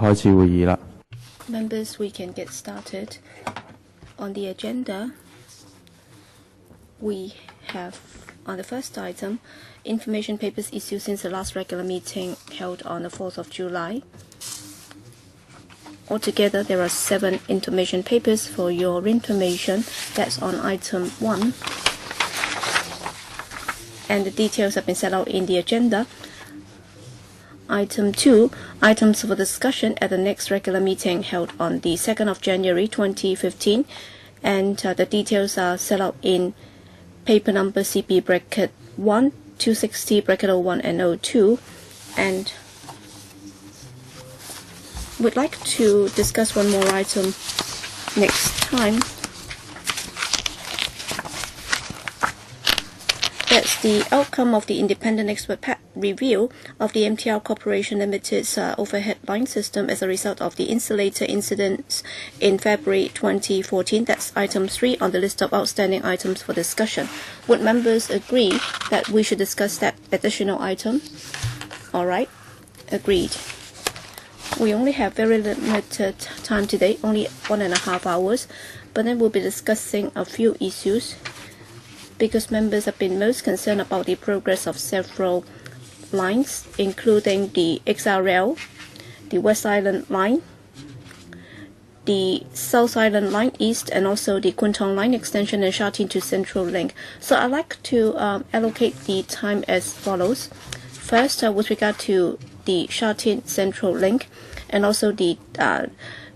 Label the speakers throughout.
Speaker 1: 開始會議啦。
Speaker 2: Members, we can get started. On the agenda, we have on the first item, information papers issued since the last regular meeting held on the 4th of July. Altogether, there are 7 information papers for your information. That's on item 1. And the details have been set out in the agenda. Item 2, items for discussion at the next regular meeting held on the 2nd of January 2015. And the details are set out in paper number CB bracket 1, 260 bracket 01 and 02. And we'd like to discuss one more item next time. That's the outcome of the independent expert review of the MTR Corporation Limited's overhead line system as a result of the insulator incidents in February 2014. That's item 3 on the list of outstanding items for discussion. Would members agree that we should discuss that additional item? All right, agreed. We only have very limited time today, only 1.5 hours, but then we'll be discussing a few issues because members have been most concerned about the progress of several lines, including the XRL, the West Island Line, the South Island Line East, and also the Kwun Line extension and Shatin to Central Link. So I'd like to allocate the time as follows. First, with regard to the Shatin Central Link and also the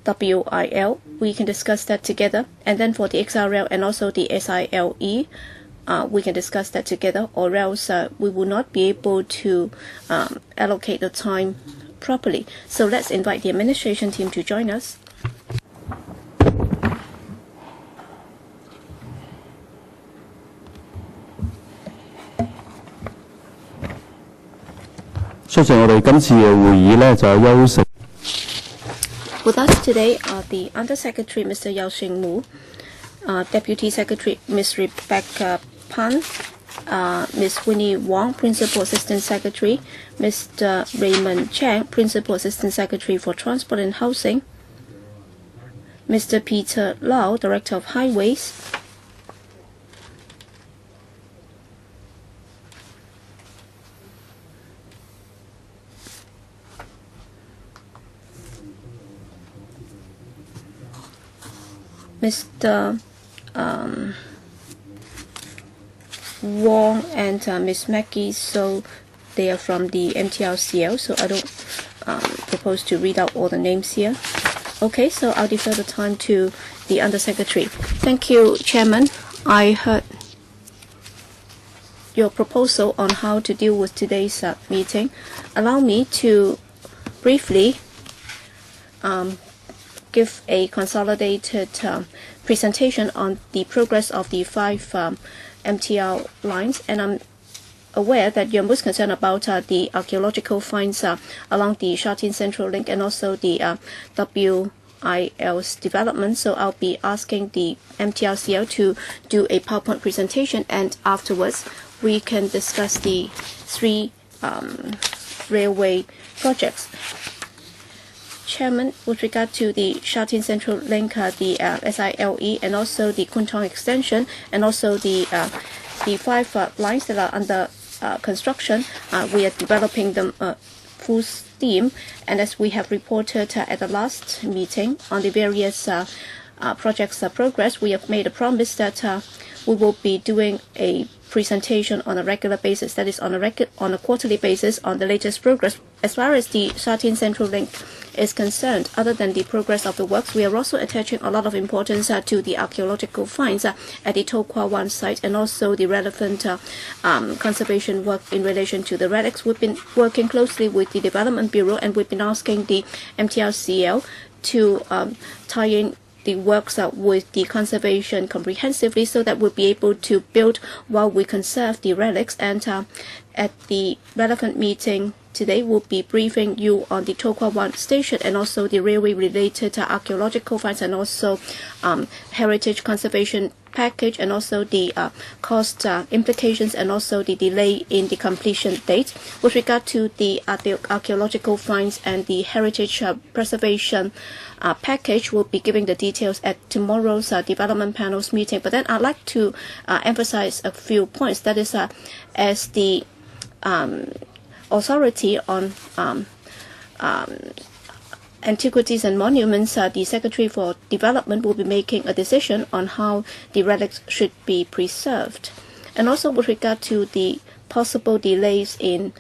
Speaker 2: WIL, we can discuss that together. And then for the XRL and also the SILE, we can discuss that together, or else we will not be able to allocate the time properly. So let's invite the administration team to join us.
Speaker 1: With
Speaker 2: us today are the Undersecretary Mr. Yao Xingmu, Deputy Secretary Ms. Rebecca Pan, Ms. Winnie Wong, Principal Assistant Secretary, Mr. Raymond Chang, Principal Assistant Secretary for Transport and Housing, Mr. Peter Lau, Director of Highways, Mr. Wong and Ms. Mackie, so they are from the MTRCL, so I don't propose to read out all the names here. Okay, so I'll defer the time to the Undersecretary. Thank you, Chairman. I heard your proposal on how to deal with today's meeting. Allow me to briefly give a consolidated presentation on the progress of the 5 MTR lines, and I'm aware that you're most concerned about the archaeological finds along the Shatin Central Link and also the WIL's development. So I'll be asking the MTRCL to do a PowerPoint presentation, and afterwards we can discuss the 3 railway projects. Chairman, with regard to the Shatin Central Link, the SILE, and also the Kwun Tong extension, and also the 5 lines that are under construction, we are developing them full steam. And as we have reported at the last meeting on the various projects progress, we have made a promise that we will be doing a presentation on a regular basis, that is on a quarterly basis, on the latest progress. As far as the Shatin Central Link is concerned, other than the progress of the works, we are also attaching a lot of importance to the archaeological finds at the To Kwa Wan site and also the relevant conservation work in relation to the relics. We've been working closely with the Development Bureau, and we've been asking the MTRCL to tie in the works with the conservation comprehensively so that we'll be able to build while we conserve the relics. And at the relevant meeting today, we'll be briefing you on the To Kwa Wan station and also the railway related archaeological finds and also heritage conservation package and also the cost implications and also the delay in the completion date. With regard to the archaeological finds and the heritage preservation package, will be giving the details at tomorrow's development panels meeting. But then I'd like to emphasize a few points. That is, as the authority on Antiquities and Monuments, the Secretary for Development will be making a decision on how the relics should be preserved. And also with regard to the possible delays in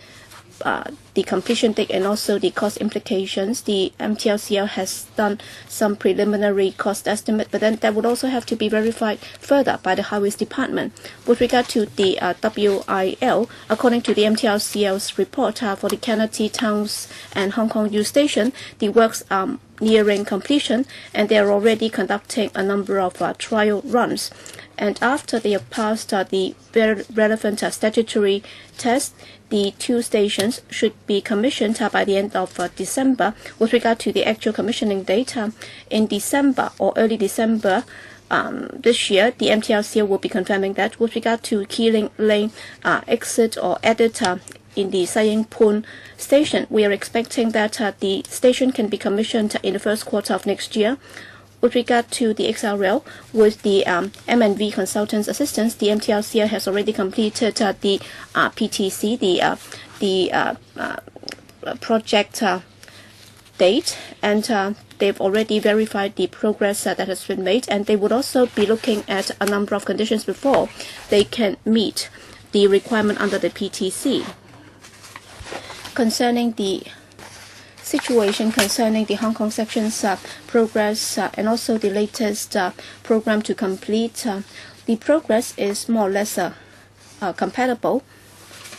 Speaker 2: the completion date and also the cost implications, the MTLCL has done some preliminary cost estimate, but then that would also have to be verified further by the Highways Department. With regard to the WIL, according to the MTLCL's report for the Kennedy Towns and Hong Kong U Station, the works are nearing completion and they are already conducting a number of trial runs. And after they have passed the relevant statutory tests, the two stations should be commissioned by the end of December. With regard to the actual commissioning date, in December or early December this year, the MTLCL will be confirming that. With regard to Keeling Lane exit or edit in the Kwun station, we are expecting that the station can be commissioned in the first quarter of next year. With regard to the XRL, with the M&V consultants' assistance, the MTLCL has already completed the PTC, the project date, and they've already verified the progress that has been made, and they would also be looking at a number of conditions before they can meet the requirement under the PTC. Concerning the situation concerning the Hong Kong section's progress and also the latest program to complete, the progress is more or less compatible,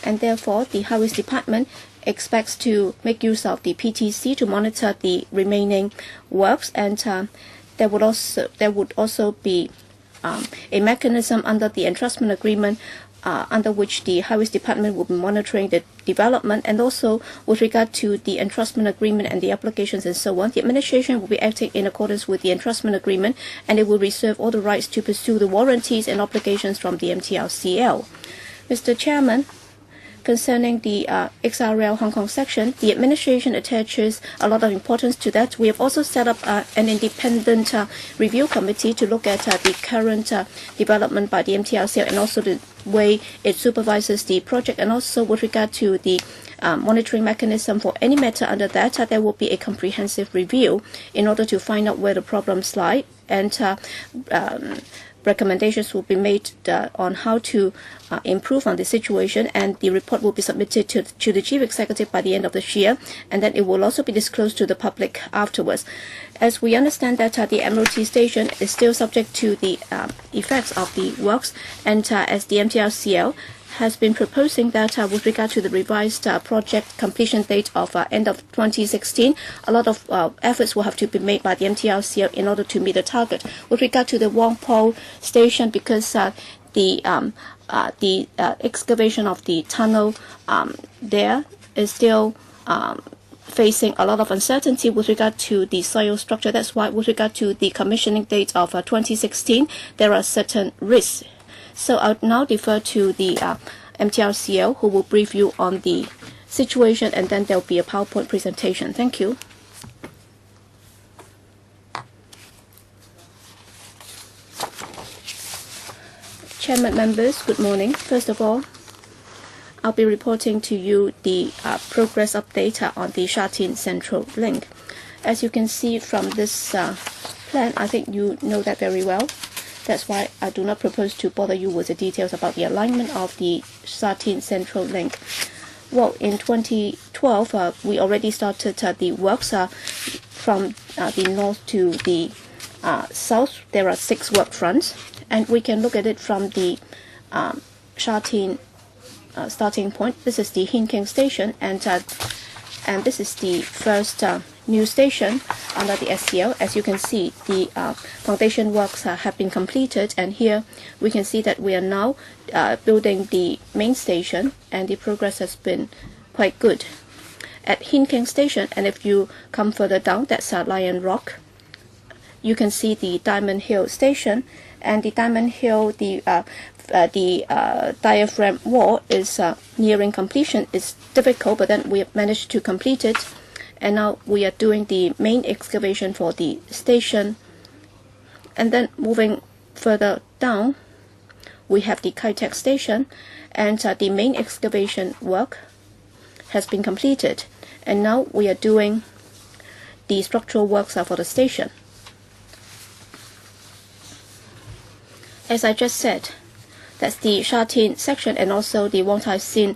Speaker 2: and therefore the Highways Department expects to make use of the PTC to monitor the remaining works, and there would also be a mechanism under the entrustment agreement under which the Highways Department will be monitoring the development. And also with regard to the entrustment agreement and the applications and so on, the administration will be acting in accordance with the entrustment agreement, and it will reserve all the rights to pursue the warranties and obligations from the MTLCL. Mr. Chairman, concerning the XRL Hong Kong section, the administration attaches a lot of importance to that. We have also set up an independent review committee to look at the current development by the MTLCL and also the way it supervises the project. And also with regard to the monitoring mechanism for any matter under that, there will be a comprehensive review in order to find out where the problems lie, and recommendations will be made on how to improve on the situation, and the report will be submitted to the Chief Executive by the end of this year, and then it will also be disclosed to the public afterwards. As we understand that the Admiralty Station is still subject to the effects of the works, and as the MTLCL has been proposing that with regard to the revised project completion date of end of 2016, a lot of efforts will have to be made by the MTLCL in order to meet the target. With regard to the Wangpo Station, because the excavation of the tunnel there is still facing a lot of uncertainty with regard to the soil structure. That's why with regard to the commissioning date of 2016, there are certain risks. So I'll now defer to the MTLCL, who will brief you on the situation, and then there will be a PowerPoint presentation. Thank you. Chairman, members, good morning. First of all, I'll be reporting to you the progress update on the Shatin Central Link. As you can see from this plan, I think you know that very well. That's why I do not propose to bother you with the details about the alignment of the Shatin Central Link. Well, in 2012, we already started the works from the north to the south. There are 6 work fronts, and we can look at it from the Shatin starting point. This is the Hin King Station, and this is the first new station under the SCL. As you can see, the foundation works have been completed, and here we can see that we are now building the main station, and the progress has been quite good. At Hin King Station, and if you come further down, that's Lion Rock, you can see the Diamond Hill Station, And the Diamond Hill, the diaphragm wall is nearing completion. It's difficult, but then we have managed to complete it. And now we are doing the main excavation for the station. And then moving further down, we have the Kai-Tak station, and the main excavation work has been completed. And now we are doing the structural works for the station. As I just said, that's the Shatin section and also the Guangzhou-Shenzhen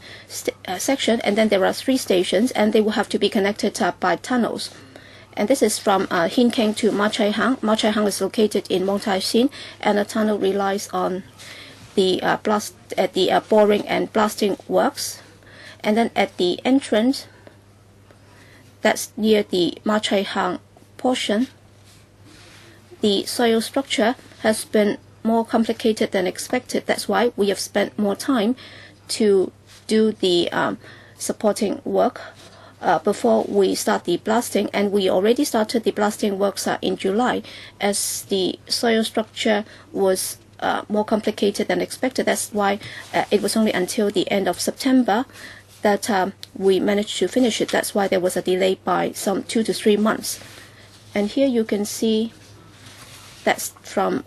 Speaker 2: section, and then there are 3 stations, and they will have to be connected by tunnels. And this is from Hinking to Ma-Chai-Hang. Ma-Chai-Hang is located in Guangzhou-Shenzhen, and the tunnel relies on the boring and blasting works. And then at the entrance, that's near the Ma-Chai-Hang portion, the soil structure has been more complicated than expected. That's why we have spent more time to do the supporting work before we start the blasting, and we already started the blasting works in July, as the soil structure was more complicated than expected. That's why it was only until the end of September that we managed to finish it. That's why there was a delay by some 2 to 3 months. And here you can see that's from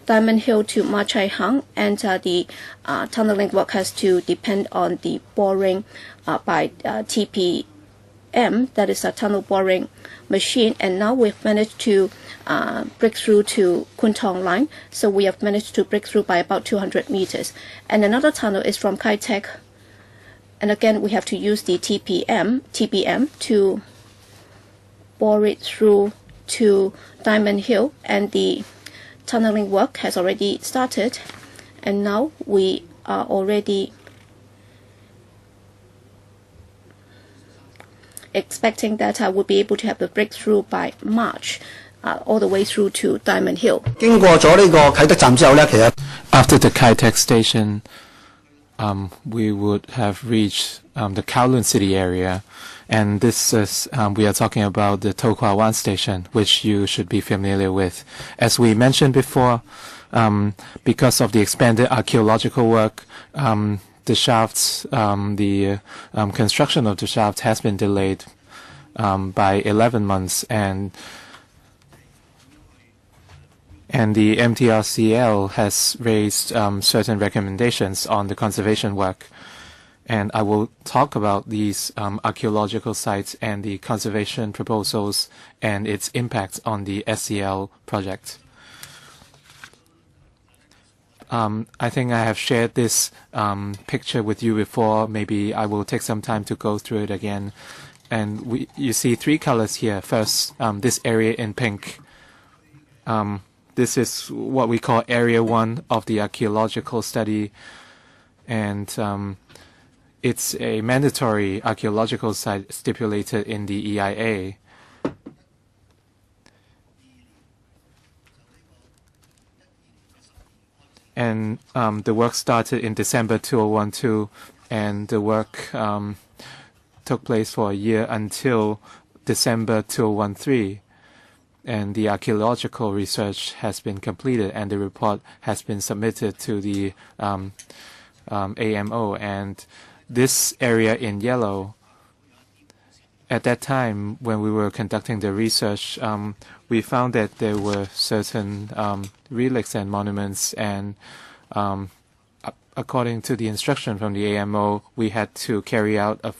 Speaker 2: Diamond Hill to Ma-Chai-Hang, and the tunneling work has to depend on the boring by TPM, that is a tunnel boring machine. And now we've managed to break through to Kwun line, so we have managed to break through by about 200 meters. And another tunnel is from Kai-Tak, and again we have to use the TPM to bore it through to Diamond Hill, and the tunneling work has already started, and now we are already expecting that we'll be able to have the breakthrough by March, all the way through to Diamond Hill.
Speaker 1: After the Kai-Tak station, we would have reached the Kowloon city area, and this is we are talking about the To Kwa Wan station, which you should be familiar with. As we mentioned before, because of the expanded archaeological work, the shafts, the construction of the shaft has been delayed by 11 months, and the MTRCL has raised certain recommendations on the conservation work. And I will talk about these archaeological sites and the conservation proposals and its impact on the SCL project. I think I have shared this picture with you before. Maybe I will take some time to go through it again. And you see 3 colors here. First, this area in pink. This is what we call Area 1 of the archaeological study. And it's a mandatory archaeological site stipulated in the EIA. And the work started in December 2012, and the work took place for a year until December 2013. And the archaeological research has been completed, and the report has been submitted to the AMO. And this area in yellow, at that time when we were conducting the research, we found that there were certain relics and monuments, and according to the instruction from the AMO, we had to carry out a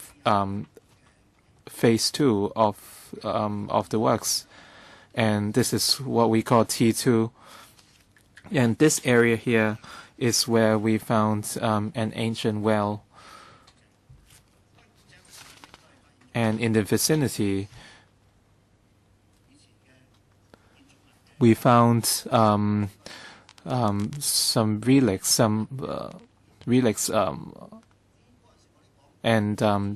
Speaker 1: phase 2 of the works, and this is what we call T2. And this area here is where we found an ancient well. And in the vicinity, we found some relics, and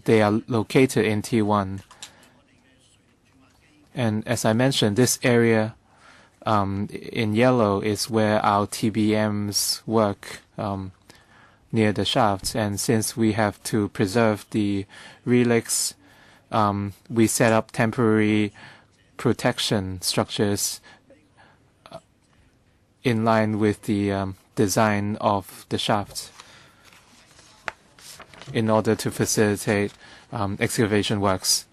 Speaker 1: they are located in T1. And as I mentioned, this area in yellow is where our TBMs work near the shafts. And since we have to preserve the relics, we set up temporary protection structures in line with the design of the shaft in order to facilitate excavation works.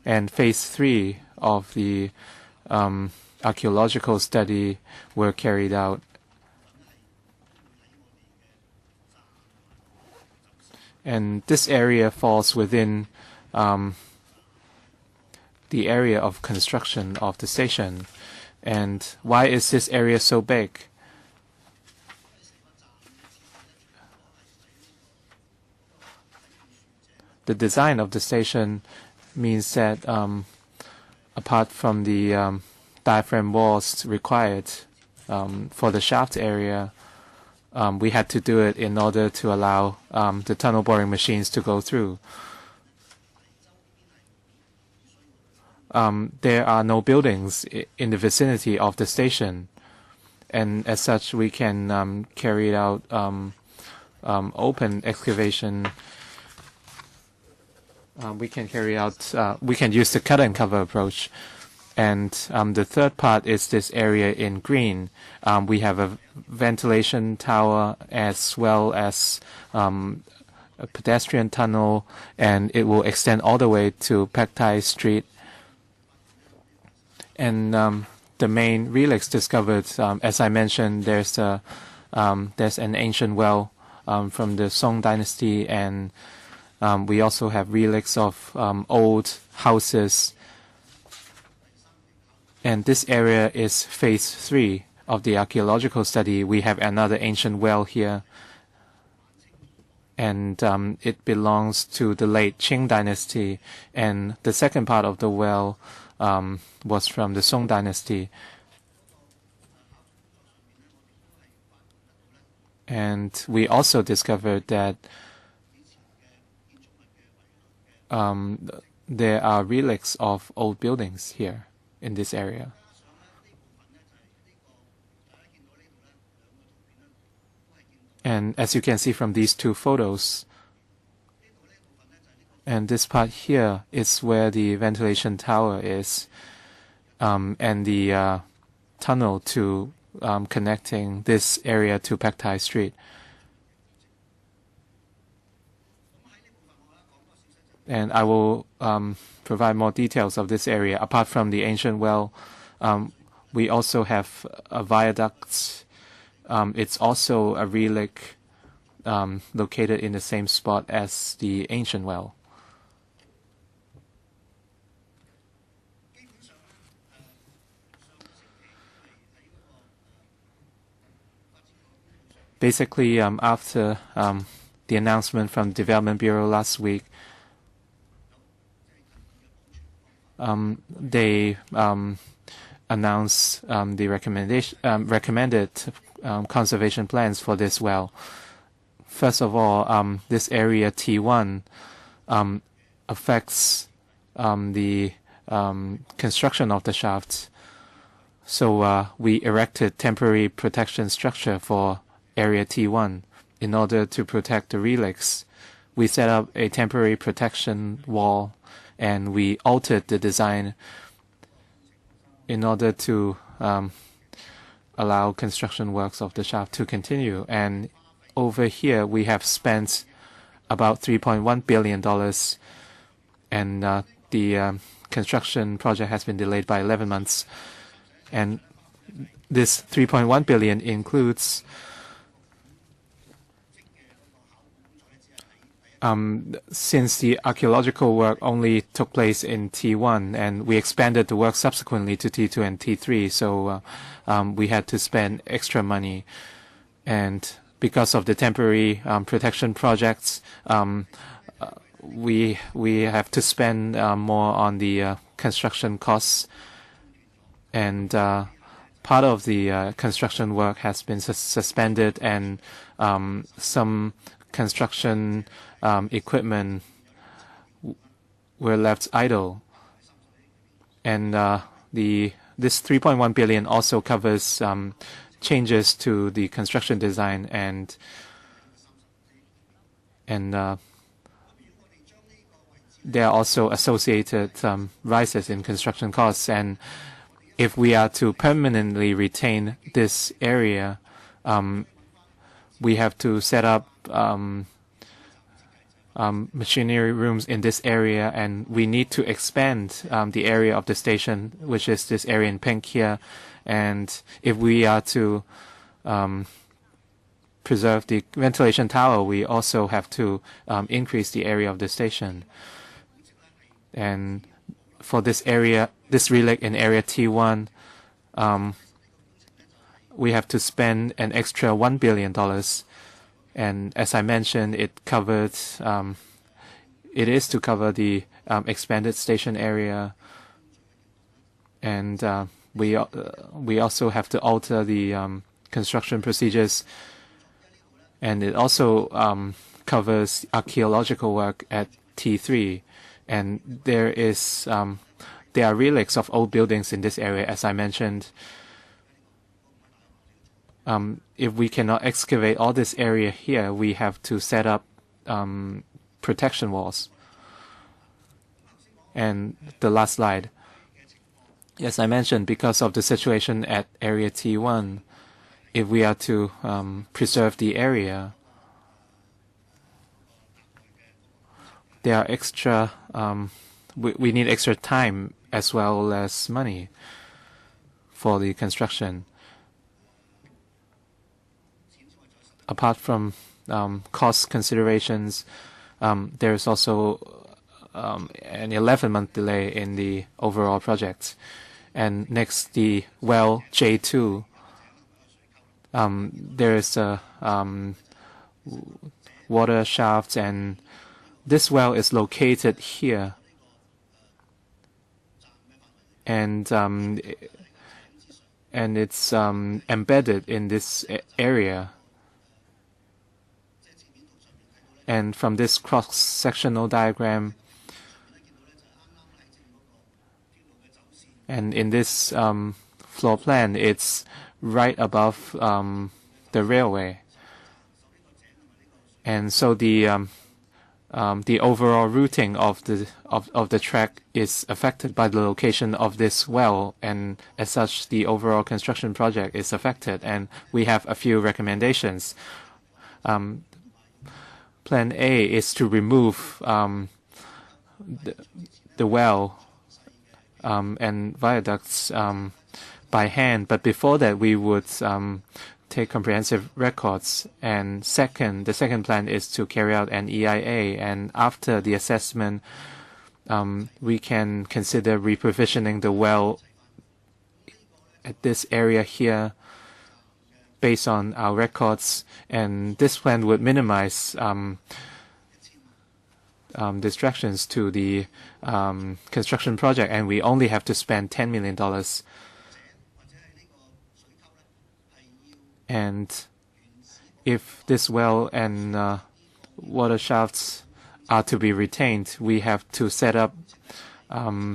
Speaker 1: And phase 3 of the archaeological study were carried out. And this area falls within the area of construction of the station. And why is this area so big? The design of the station means that apart from the diaphragm walls required for the shaft area, we had to do it in order to allow the tunnel boring machines to go through. There are no buildings in the vicinity of the station, and as such we can carry out open excavation. We can use the cut and cover approach. And the third part is this area in green. We have a ventilation tower as well as a pedestrian tunnel, and it will extend all the way to Pak Tai Street. And the main relics discovered, as I mentioned, there's an ancient well from the Song dynasty, and we also have relics of old houses. And this area is phase 3 of the archaeological study. We have another ancient well here, and it belongs to the late Qing dynasty. And the second part of the well was from the Song dynasty. And we also discovered that there are relics of old buildings here in this area. And as you can see from these two photos, and this part here is where the ventilation tower is, and the tunnel to connecting this area to Pak Tai Street. And I will provide more details of this area. Apart from the ancient well, we also have a viaduct. It's also a relic located in the same spot as the ancient well. Basically, after the announcement from the Development Bureau last week, they announced the recommended conservation plans for this well. First of all, this area T1 affects the construction of the shafts. So we erected temporary protection structure for area T1 in order to protect the relics. We set up a temporary protection wall, and we altered the design in order to allow construction works of the shaft to continue. And over here, we have spent about $3.1 billion, and the construction project has been delayed by 11 months. And this $3.1 billion includes since the archaeological work only took place in T1, and we expanded the work subsequently to T2 and T3, so we had to spend extra money. And because of the temporary protection projects, we have to spend more on the construction costs. And part of the construction work has been suspended, and some construction equipment were left idle. And this $3.1 billion also covers changes to the construction design and there are also associated rises in construction costs. And if we are to permanently retain this area, we have to set up machinery rooms in this area, and we need to expand the area of the station, which is this area in pink here. And if we are to preserve the ventilation tower, we also have to increase the area of the station. And for this area, this relic in area T1, we have to spend an extra $1 billion. And as I mentioned, it is to cover the expanded station area. And we also have to alter the construction procedures. And it also covers archaeological work at T3. And there are relics of old buildings in this area, as I mentioned. If we cannot excavate all this area here, we have to set up protection walls. And the last slide. Yes, I mentioned because of the situation at area T1, if we are to preserve the area, there are extra, we need extra time as well as money for the construction. Apart from cost considerations, there is also an 11-month delay in the overall project. And next, the well J2. There is a water shaft, and this well is located here. And it's embedded in this area. And from this cross-sectional diagram, and in this floor plan, it's right above the railway. And so the overall routing of the track is affected by the location of this well, and as such, the overall construction project is affected. And we have a few recommendations. Plan A is to remove the well and viaducts by hand, but before that we would take comprehensive records. And the second plan is to carry out an EIA, and after the assessment, we can consider reprovisioning the well at this area here based on our records, and this plan would minimize distractions to the construction project, and we only have to spend $10 million. And if this well and water shafts are to be retained, we have to set up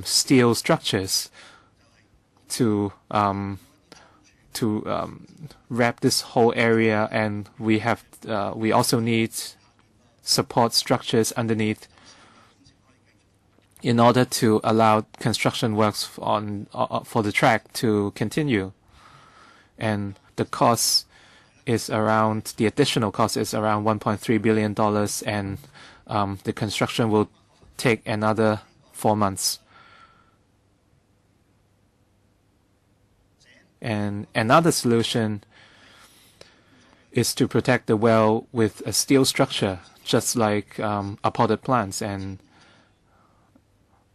Speaker 1: steel structures to wrap this whole area, and we also need support structures underneath in order to allow construction works for the track to continue. And the additional cost is around $1.3 billion, and the construction will take another 4 months. And another solution is to protect the well with a steel structure, just like potted plants.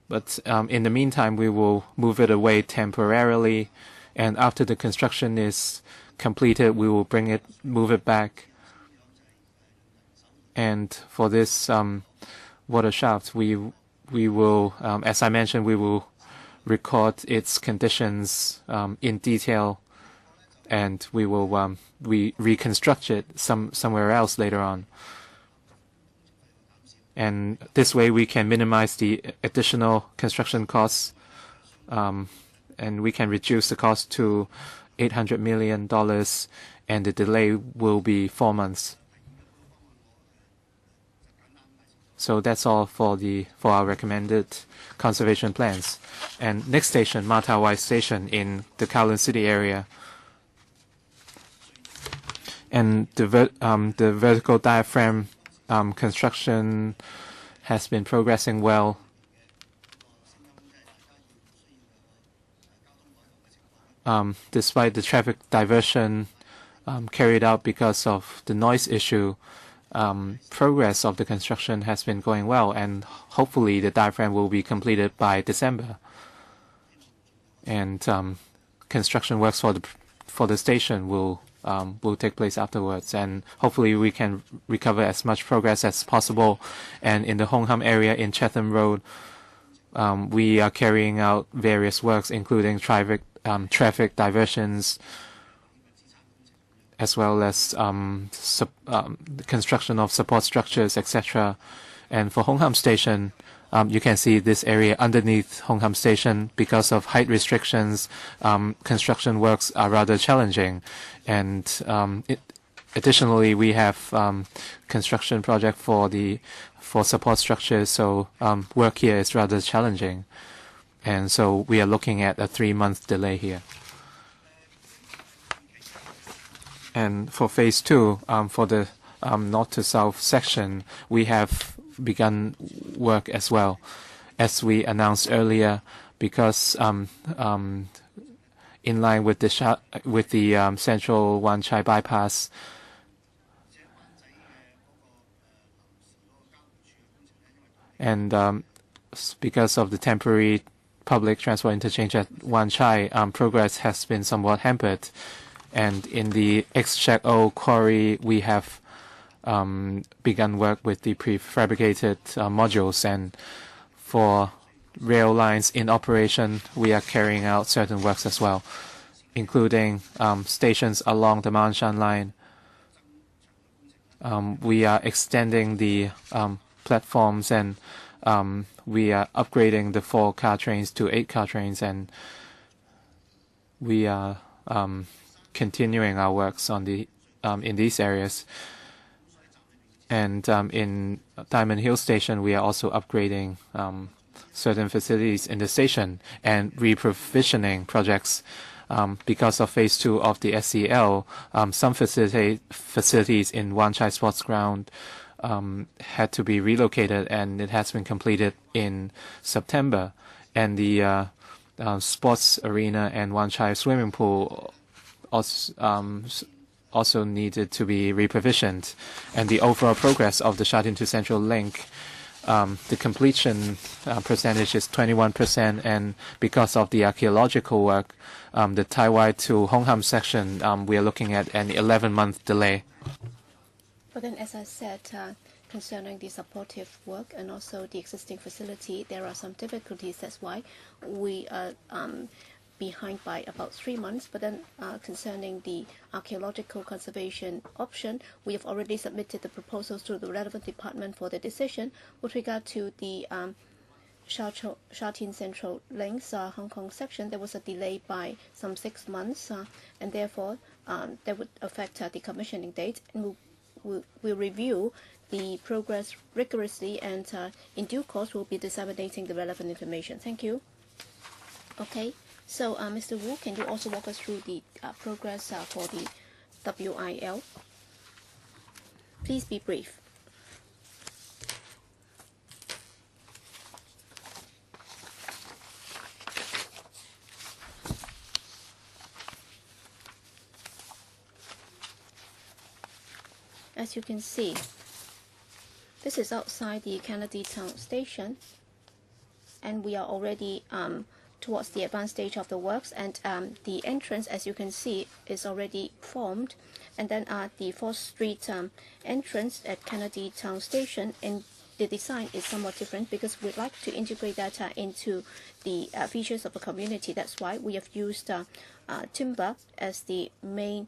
Speaker 1: But in the meantime, we will move it away temporarily, and after the construction is completed, we will move it back. And for this water shaft, we will, as I mentioned, we will record its conditions in detail, and we will reconstruct it somewhere else later on. And this way we can minimize the additional construction costs, and we can reduce the cost to $800 million, and the delay will be 4 months. So that's all for our recommended conservation plans. And next station, Matawai Station in the Kowloon City area. And the vertical diaphragm construction has been progressing well. Despite the traffic diversion carried out because of the noise issue, progress of the construction has been going well, and hopefully the diaphragm will be completed by December. And construction works for the station will take place afterwards, and hopefully we can recover as much progress as possible. And in the Hong Ham area in Chatham Road, we are carrying out various works, including traffic diversions, as well as the construction of support structures, etc. And for Hong Ham Station, you can see this area underneath Hong Ham Station. Because of height restrictions, construction works are rather challenging. And additionally, we have construction project for support structures, so work here is rather challenging. And so we are looking at a 3-month delay here. And for phase 2, for the north to south section, we have begun work as well. As we announced earlier, because in line with the central Wan Chai bypass, and because of the temporary public transport interchange at Wan Chai, progress has been somewhat hampered. And in the X-Check-O quarry, we have begun work with the prefabricated modules. And for rail lines in operation, we are carrying out certain works as well, including stations along the Ma Shan line. We are extending the platforms, and we are upgrading the 4-car trains to 8-car trains, and we are continuing our works on in these areas. And in Diamond Hill Station, we are also upgrading certain facilities in the station and reprovisioning projects. Because of phase 2 of the SCL, some facilities in Wan Chai Sports Ground had to be relocated, and it has been completed in September. And the sports arena and Wan Chai swimming pool also needed to be reprovisioned. And the overall progress of the Shatin to Central link, the completion percentage is 21%, and because of the archaeological work, the Tai Wai to Hong Ham section, we are looking at an 11-month delay.
Speaker 2: But then, as I said, concerning the supportive work and also the existing facility, there are some difficulties. That's why we are behind by about 3 months. But then concerning the archaeological conservation option, we have already submitted the proposals to the relevant department for the decision. With regard to the Shatin Central Links Hong Kong section, there was a delay by some 6 months, and therefore that would affect the commissioning date. And we'll review the progress rigorously, and in due course we'll be disseminating the relevant information. Thank you. Okay, so Mr. Wu, can you also walk us through the progress for the WIL? Please be brief. As you can see, this is outside the Kennedy Town Station, and we are already towards the advanced stage of the works, and the entrance, as you can see, is already formed. And then the 4th Street entrance at Kennedy Town Station, and the design is somewhat different because we'd like to integrate that into the features of the community. That's why we have used timber as the main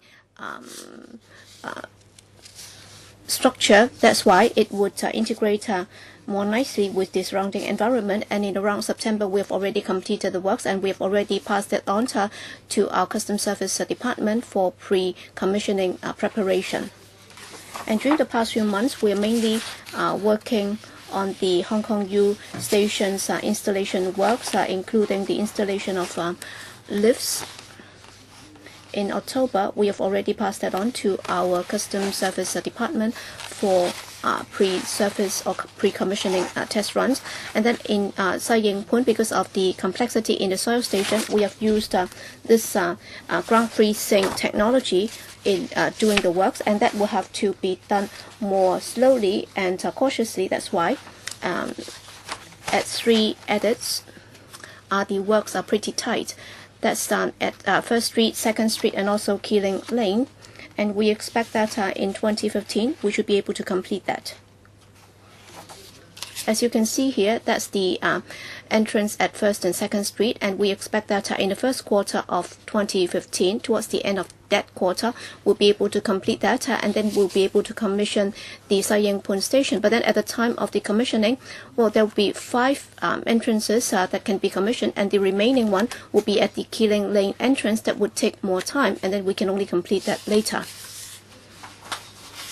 Speaker 2: structure. That's why it would integrate more nicely with the surrounding environment. And in around September, we have already completed the works, and we have already passed it on to our Customs Service Department for pre-commissioning preparation. And during the past few months, we are mainly working on the Hong Kong U station's installation works, including the installation of lifts. In October, we have already passed that on to our customs service department for pre-service or pre-commissioning test runs. And then in Sai Ying Pun, because of the complexity in the soil station, we have used this ground freezing technology in doing the works, and that will have to be done more slowly and cautiously. That's why at 3 edits, the works are pretty tight. That's done at 1st Street, 2nd Street, and also Keeling Lane. And we expect that in 2015, we should be able to complete that. As you can see here, that's the entrance at 1st and 2nd Street, and we expect that in the first quarter of 2015, towards the end of that quarter, we'll be able to complete that, and then we'll be able to commission the Sai Ying Pun station. But then at the time of the commissioning, well, there will be 5 entrances that can be commissioned, and the remaining one will be at the Keeling Lane entrance. That would take more time, and then we can only complete that later.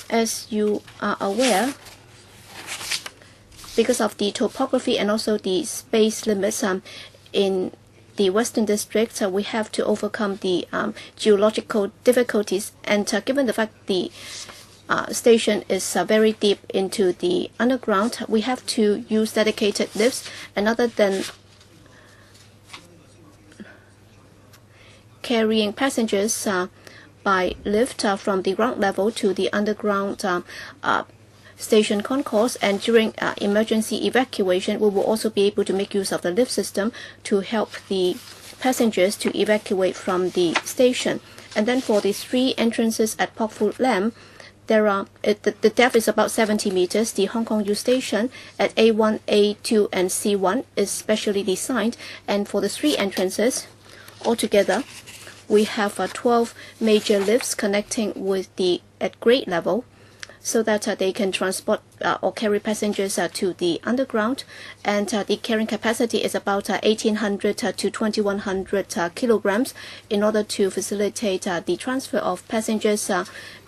Speaker 2: As you are aware, because of the topography and also the space limits in the Western District, we have to overcome the geological difficulties. And given the fact the station is very deep into the underground, we have to use dedicated lifts. And other than carrying passengers by lift from the ground level to the underground station concourse, and during emergency evacuation, we will also be able to make use of the lift system to help the passengers to evacuate from the station. And then for the 3 entrances at Pok Fu Lam, there are the depth is about 70 meters. The Hong Kong U station at A1, A2, and C1 is specially designed, and for the 3 entrances altogether, we have 12 major lifts connecting with the at grade level, so that they can transport or carry passengers to the underground. And the carrying capacity is about 1,800 to 2,100 kilograms, in order to facilitate the transfer of passengers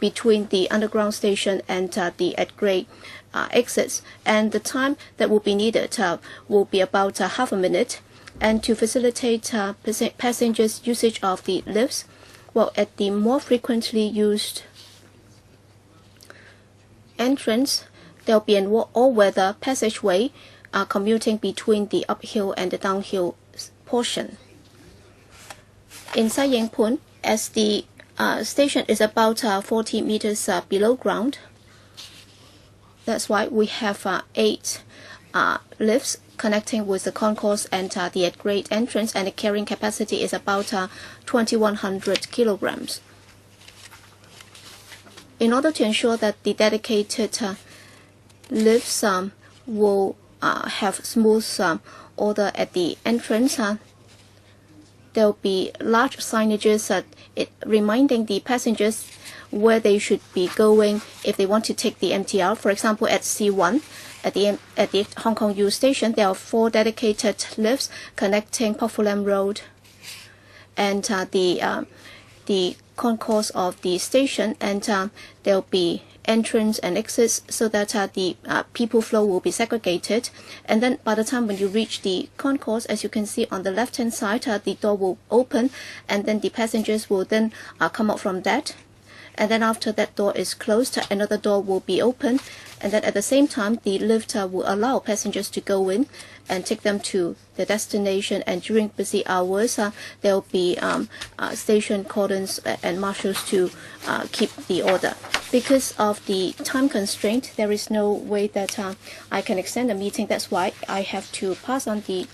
Speaker 2: between the underground station and the at-grade exits. And the time that will be needed will be about half a minute. And to facilitate passengers' usage of the lifts, well, at the more frequently used entrance, there will be an all-weather passageway commuting between the uphill and the downhill portion. In Sai Ying Pun, as the station is about 40 meters below ground, that's why we have 8 lifts connecting with the concourse and the at-grade entrance, and the carrying capacity is about 2,100 kilograms. In order to ensure that the dedicated lifts will have smooth order at the entrance, there will be large signages reminding the passengers where they should be going if they want to take the MTR. For example, at C1, at the Hong Kong U station, there are 4 dedicated lifts connecting Pok Fu Lam Road and the concourse of the station, and there will be entrance and exits, so that the people flow will be segregated. And then by the time when you reach the concourse, as you can see on the left hand side, the door will open, and then the passengers will then come out from that. And then after that door is closed, another door will be open, and then at the same time the lift will allow passengers to go in and take them to the destination. And during busy hours, there will be station cordons and marshals to keep the order. Because of the time constraint, there is no way that I can extend the meeting. That's why I have to pass on the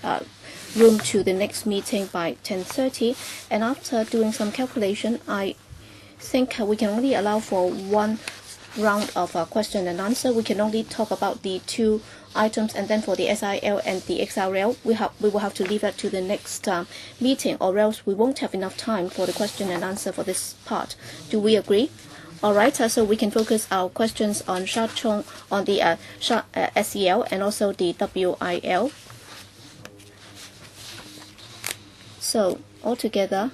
Speaker 2: room to the next meeting by 10:30. And after doing some calculation, I think we can only allow for 1 round of question and answer. We can only talk about the 2 items, and then for the SIL and the XRL, we will have to leave that to the next meeting, or else we won't have enough time for the question and answer for this part. Do we agree? All right, so we can focus our questions on Shatin, on the SEL, and also the WIL. So altogether,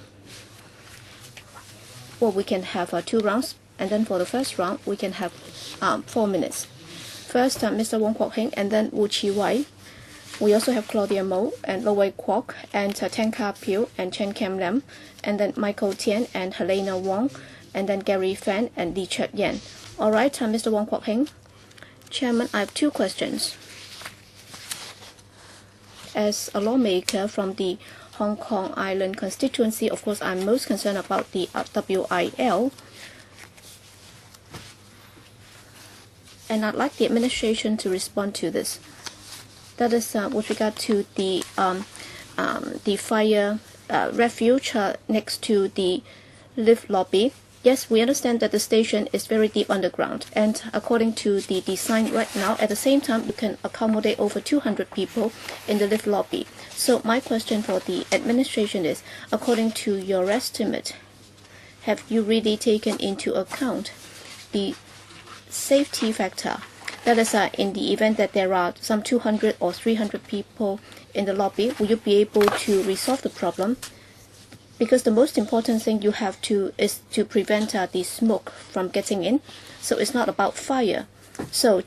Speaker 2: well, we can have 2 rounds, and then for the first round, we can have 4 minutes. First, Mr. Wong Kwok Hing, and then Wu Chi Wai. We also have Claudia Mo and Lo Wei Kwok and Tang Ka Piu and Chen Kem Lam, and then Michael Tian and Helena Wong, and then Gary Fan and Lee Chet Yen. All right, Mr. Wong Kwok Hing. Chairman, I have two questions. As a lawmaker from the Hong Kong Island constituency, of course, I'm most concerned about the WIL. And I'd like the administration to respond to this. That is with regard to the fire refuge next to the lift lobby. Yes, we understand that the station is very deep underground, and according to the design right now, at the same time, you can accommodate over 200 people in the lift lobby. So my question for the administration is, according to your estimate, have you really taken into account the safety factor? That is, in the event that there are some 200 or 300 people in the lobby, will you be able to resolve the problem? Because the most important thing you have to is to prevent the smoke from getting in. So it's not about fire. So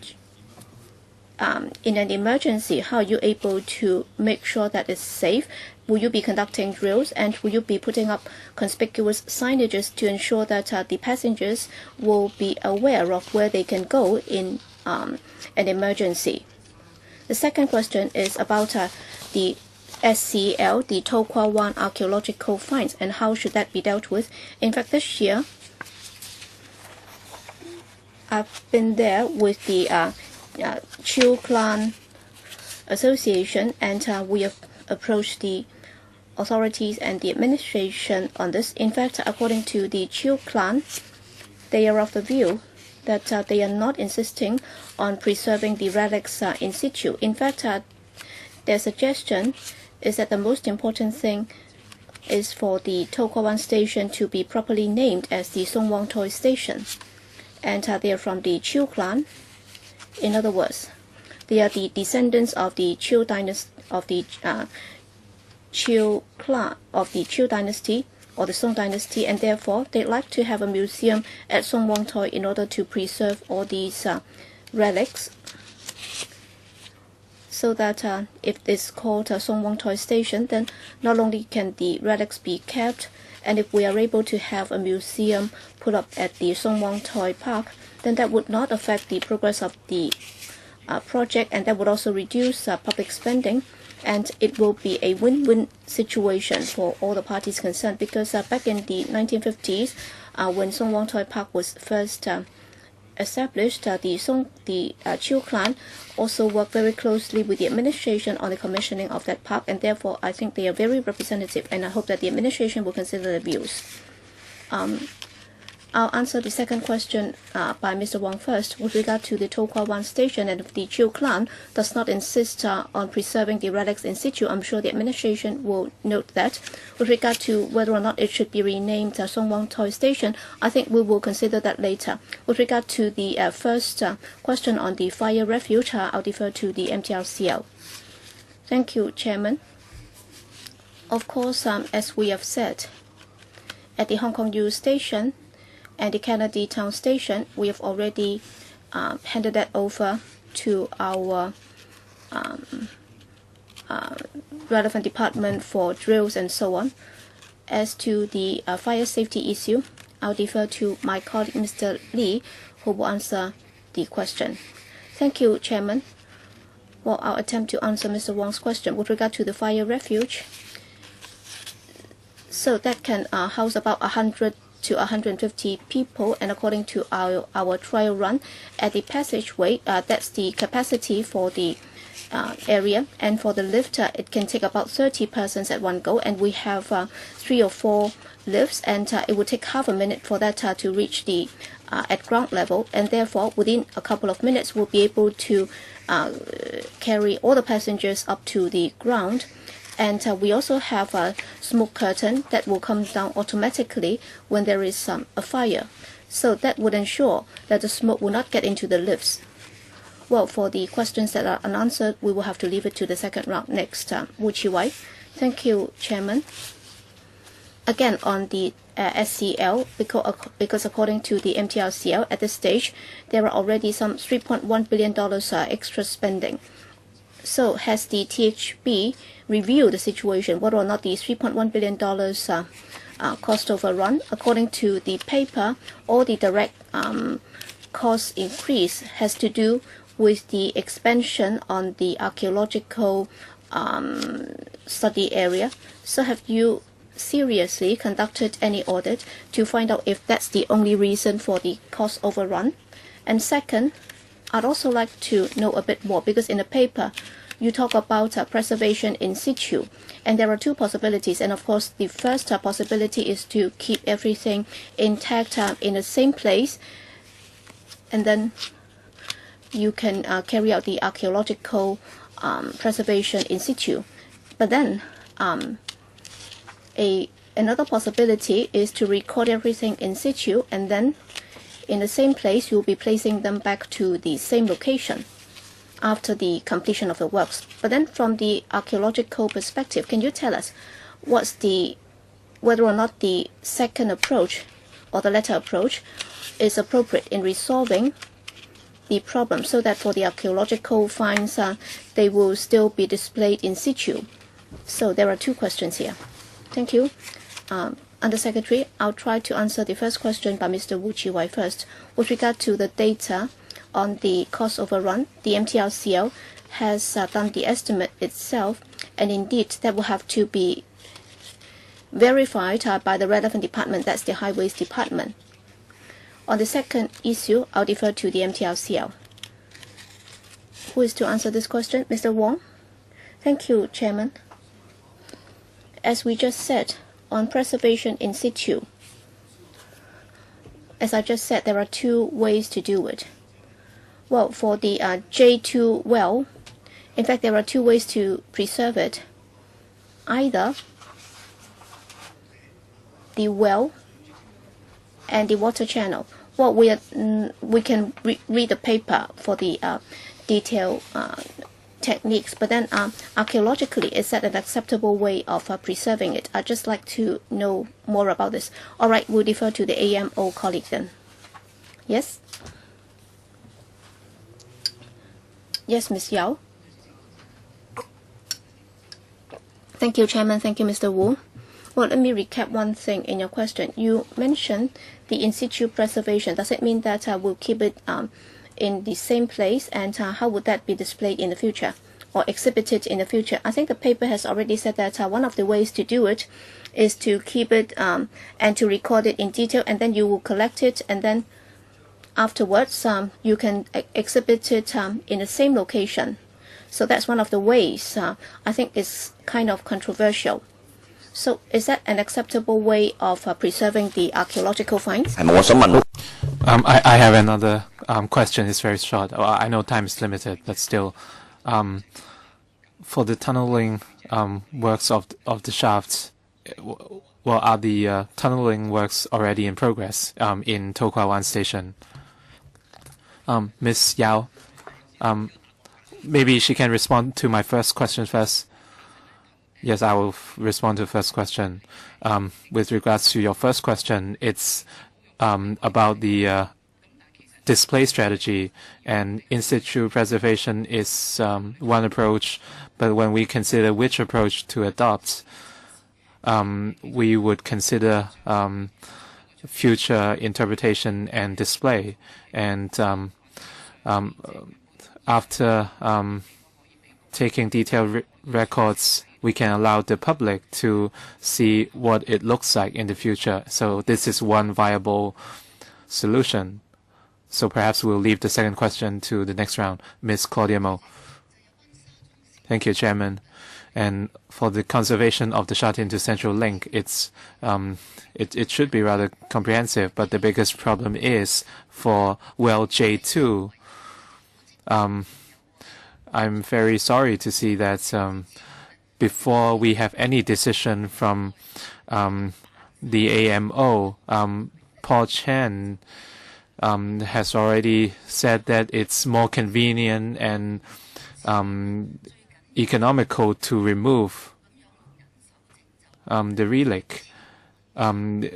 Speaker 2: in an emergency, how are you able to make sure that it's safe? Will you be conducting drills, and will you be putting up conspicuous signages to ensure that the passengers will be aware of where they can go in an emergency? The second question is about the SCL, the To Kwa Wan archaeological finds, and how should that be dealt with? In fact, this year, I've been there with the Chiu Clan Association, and we have approached the authorities and the administration on this. In fact, according to the Chiu Clan, they are of the view that they are not insisting on preserving the relics in situ. In fact, their suggestion is that the most important thing is for the To Kwa Wan station to be properly named as the Song Wong Toi station. And they are from the Chiu Clan. In other words, they are the descendants of the Chiu dynasty, of the Chiu clan, of the Chiu dynasty or the Song dynasty, and therefore they'd like to have a museum at Song Wong Toi in order to preserve all these relics, so that if it's called Song Wong Toi Station, then not only can the relics be kept, and if we are able to have a museum put up at the Song Wong Toi Park, then that would not affect the progress of the project, and that would also reduce public spending, and it will be a win-win situation for all the parties concerned. Because back in the 1950s, when Song Wong Toi Park was first established, the Chiu clan also worked very closely with the administration on the commissioning of that park, and therefore I think they are very representative, and I hope that the administration will consider their views. I'll answer the second question by Mr. Wong first. With regard to the To Kwa Wan station, and if the Chiu clan does not insist on preserving the relics in situ, I'm sure the administration will note that. With regard to whether or not it should be renamed Song Wong Toi Station, I think we will consider that later. With regard to the first question on the fire refuge, I'll defer to the MTRCL. Thank you, Chairman. Of course, as we have said, at the Hong Kong U Station and the Kennedy Town Station, we have already handed that over to our relevant department for drills and so on. As to the fire safety issue, I'll defer to my colleague Mr. Lee, who will answer the question. Thank you, Chairman. Well, I'll attempt to answer Mr. Wong's question. With regard to the fire refuge, so that can house about 100 to 150 people, and according to our trial run at the passageway, that's the capacity for the area, and for the lift, it can take about 30 persons at one go, and we have 3 or 4 lifts, and it would take half a minute for that to reach the at ground level, and therefore within a couple of minutes we'll be able to carry all the passengers up to the ground. And we also have a smoke curtain that will come down automatically when there is a fire. So that would ensure that the smoke will not get into the lifts. Well, for the questions that are unanswered, we will have to leave it to the second round next. Wu Chi Wai. Thank you, Chairman. Again, on the SCL, because according to the MTRCL, at this stage, there are already some $3.1 billion extra spending. So has the THB reviewed the situation, whether or not the $3.1 billion cost overrun? According to the paper, all the direct cost increase has to do with the expansion on the archaeological study area. So have you seriously conducted any audit to find out if that's the only reason for the cost overrun? And second, I'd also like to know a bit more, because in the paper you talk about preservation in situ, and there are two possibilities. And of course, the first possibility is to keep everything intact in the same place, and then you can carry out the archaeological preservation in situ. But then another possibility is to record everything in situ, and then in the same place you'll be placing them back to the same location after the completion of the works. But then from the archaeological perspective, can you tell us whether or not the second approach or the latter approach is appropriate in resolving the problem, so that for the archaeological finds they will still be displayed in situ? So there are two questions here. Thank you. Undersecretary, I'll try to answer the first question by Mr. Wu Chi-wai first. With regard to the data on the cost overrun, the MTRCL has done the estimate itself, and indeed that will have to be verified by the relevant department, that's the Highways Department. On the second issue, I'll defer to the MTRCL. Who is to answer this question? Mr. Wong? Thank you, Chairman. As we just said, on preservation in situ, as I just said, there are two ways to do it. Well, for the J2 well, in fact, there are two ways to preserve it. Either the well and the water channel. Well, we can read the paper for the detailed techniques, but then archaeologically, is that an acceptable way of preserving it? I'd just like to know more about this. All right, we'll defer to the AMO colleague then. Yes? Yes, Ms. Yao. Thank you, Chairman. Thank you, Mr. Wu. Well, let me recap one thing in your question. You mentioned the in situ preservation. Does it mean that we'll keep it in the same place, and how would that be displayed in the future or exhibited in the future? I think the paper has already said that one of the ways to do it is to keep it and to record it in detail, and then you will collect it, and then afterwards you can exhibit it in the same location. So that's one of the ways. I think it's kind of controversial. So is that an acceptable way of preserving the archaeological finds?
Speaker 1: I have another question. It's very short. I know time is limited, but still, for the tunneling works of the shafts, well, are the tunneling works already in progress in To Kwa Wan Station? Ms. Yao, maybe she can respond to my first question first. Yes, I will respond to the first question. With regards to your first question, it's about the display strategy, and in situ preservation is one approach, but when we consider which approach to adopt, we would consider future interpretation and display. And after taking detailed records, we can allow the public to see what it looks like in the future. So this is one viable solution. So perhaps we'll leave the second question to the next round. Ms. Claudia Mo. Thank you, Chairman. And for the conservation of the Shatin to Central Link, it should be rather comprehensive, but the biggest problem is for well J2. I'm very sorry to see that before we have any decision from the AMO, Paul Chen has already said that it's more convenient and economical to remove the relic. and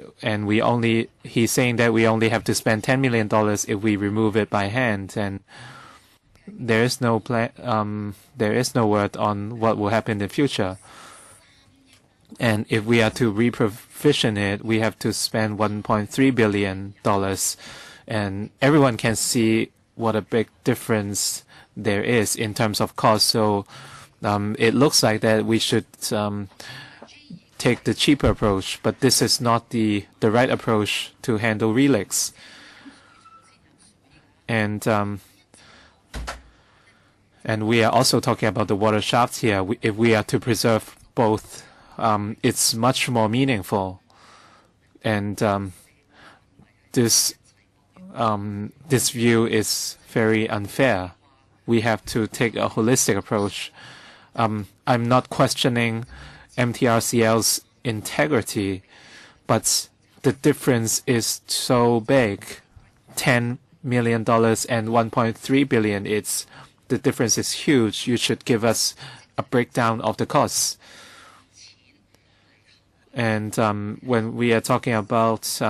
Speaker 1: he's saying that we only have to spend $10 million if we remove it by hand, and there is no plan. There is no word on what will happen in the future. And if we are to reprovision it, we have to spend $1.3 billion, and everyone can see what a big difference there is in terms of cost. So it looks like that we should take the cheaper approach, but this is not the right approach to handle relics. And we are also talking about the water shafts here. If we are to preserve both, it's much more meaningful. And this view is very unfair. We have to take a holistic approach. I'm not questioning MTRCL's integrity, but the difference is so big. $10 million and $1.3 billion. The difference is huge. You should give us a breakdown of the costs. And when we are talking about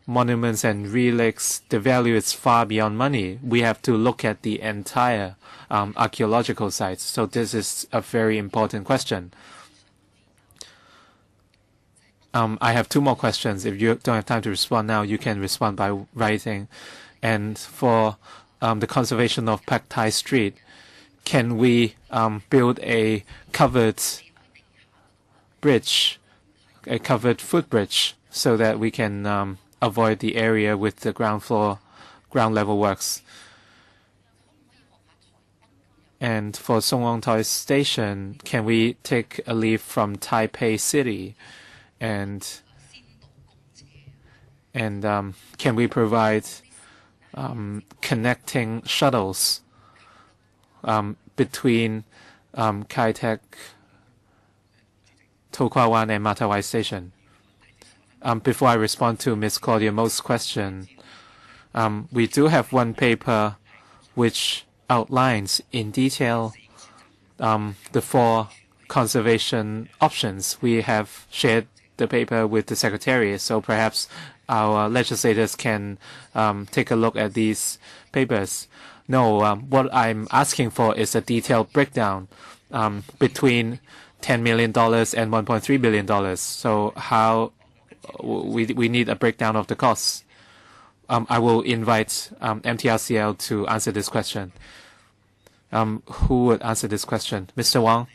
Speaker 1: monuments and relics, the value is far beyond money. We have to look at the entire archaeological sites. So this is a very important question. I have two more questions. If you don't have time to respond now, you can respond by writing. And for the conservation of Pak Tai Street, can we build a covered bridge, a covered footbridge, so that we can avoid the area with the ground level works? And for Song Wong Tai Station, can we take a leave from Taipei City? And can we provide connecting shuttles between Kai Tak, To Kwa Wan, and Matawai Station? Before I respond to Ms. Claudia Mo's question, we do have one paper which outlines in detail the 4 conservation options. We have shared the paper with the Secretariat, so perhaps our legislators can take a look at these papers. No, what I'm asking for is a detailed breakdown between $10 million and $1.3 billion. So how we need a breakdown of the costs. I will invite MTRCL to answer this question. Who would answer this question? Mr. Wang.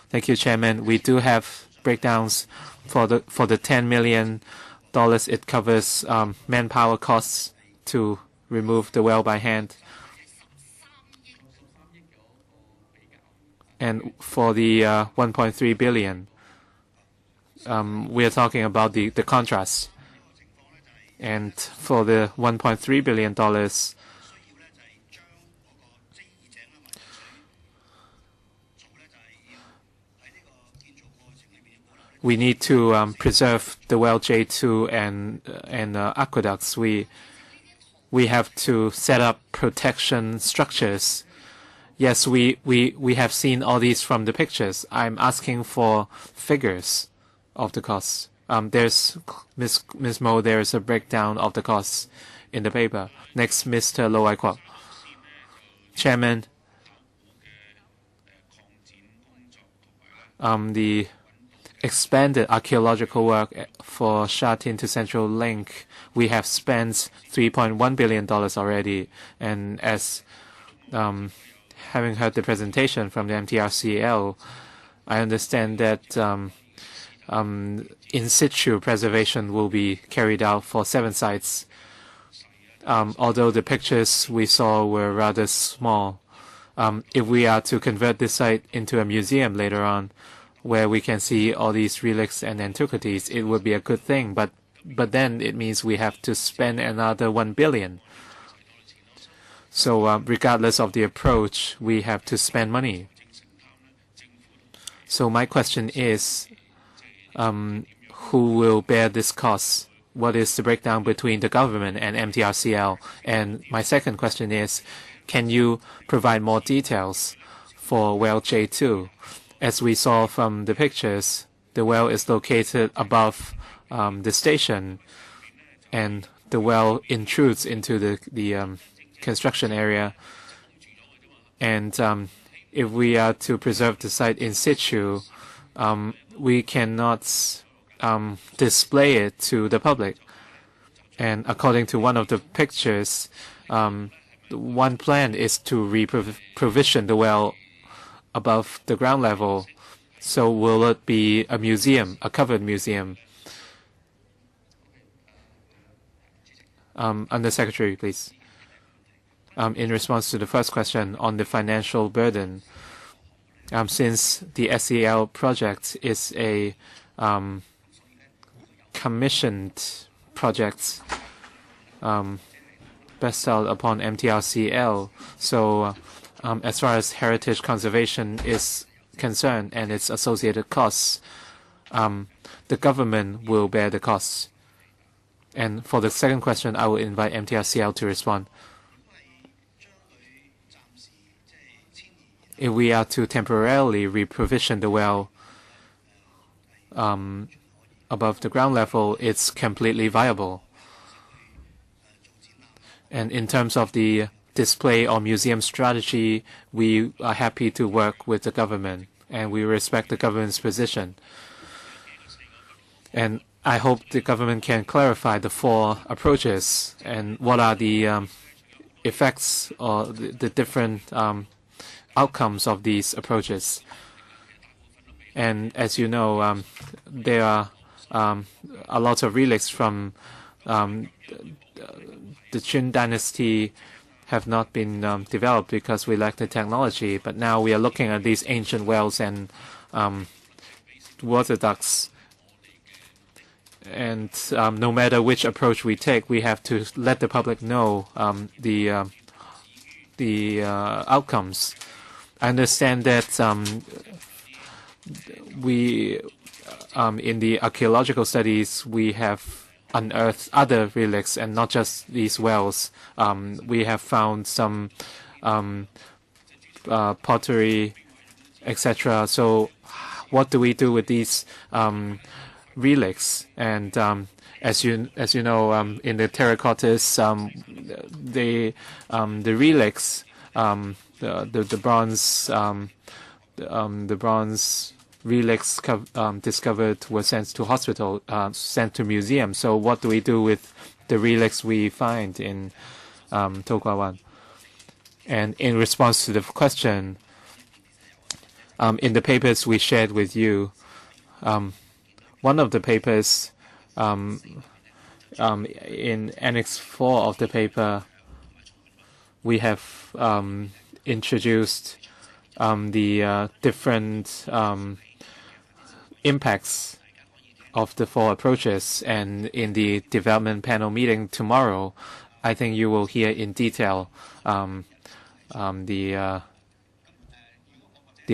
Speaker 1: Thank you, Chairman. We do have breakdowns for the $10 million. It covers manpower costs to remove the well by hand. And for the $1.3 billion, we are talking about the contrast. And for the $1.3 billion, we need to preserve the well J2 and aqueducts. We have to set up protection structures. Yes, we have seen all these from the pictures. I'm asking for figures of the costs. There's Ms. Mo. There is a breakdown of the costs in the paper. Next, Mr. Lo Wai Kwok. Chairman, the expanded archaeological work for Shatin to Central Link, we have spent $3.1 billion already. And as having heard the presentation from the MTRCL, I understand that in situ preservation will be carried out for 7 sites. Although the pictures we saw were rather small, if we are to convert this site into a museum later on, where we can see all these relics and antiquities, it would be a good thing. But then it means we have to spend another $1 billion. So regardless of the approach, we have to spend money. So my question is, who will bear this cost? What is the breakdown between the government and MTRCL? And my second question is, can you provide more details for well J2? As we saw from the pictures, the well is located above the station, and the well intrudes into the construction area. And if we are to preserve the site in situ, we cannot display it to the public. And according to one of the pictures, one plan is to re-provision the well above the ground level. So will it be a museum, a covered museum? Undersecretary, please. In response to the first question on the financial burden, since the SEL project is a commissioned project based upon MTRCL, so as far as heritage conservation is concerned and its associated costs, the government will bear the costs. And for the second question, I will invite MTRCL to respond. If we are to temporarily re-provision the well above the ground level, it's completely viable. And in terms of the display or museum strategy, we are happy to work with the government, and we respect the government's position. And I hope the government can clarify the 4 approaches and what are the effects or the different outcomes of these approaches. And as you know, there are a lot of relics from the Qin dynasty have not been developed because we lack the technology. But now we are looking at these ancient wells and water ducts. And no matter which approach we take, we have to let the public know the outcomes. I understand that we, in the archaeological studies, we have unearthed other relics and not just these wells. We have found some pottery, etc. So what do we do with these relics? And as you know, in the terracottas, the relics, the bronze relics discovered were sent to hospital, sent to museums. So what do we do with the relics we find in To Kwa Wan? And in response to the question, in the papers we shared with you, one of the papers in Annex 4 of the paper, we have introduced the different impacts of the 4 approaches, and in the development panel meeting tomorrow, I think you will hear in detail the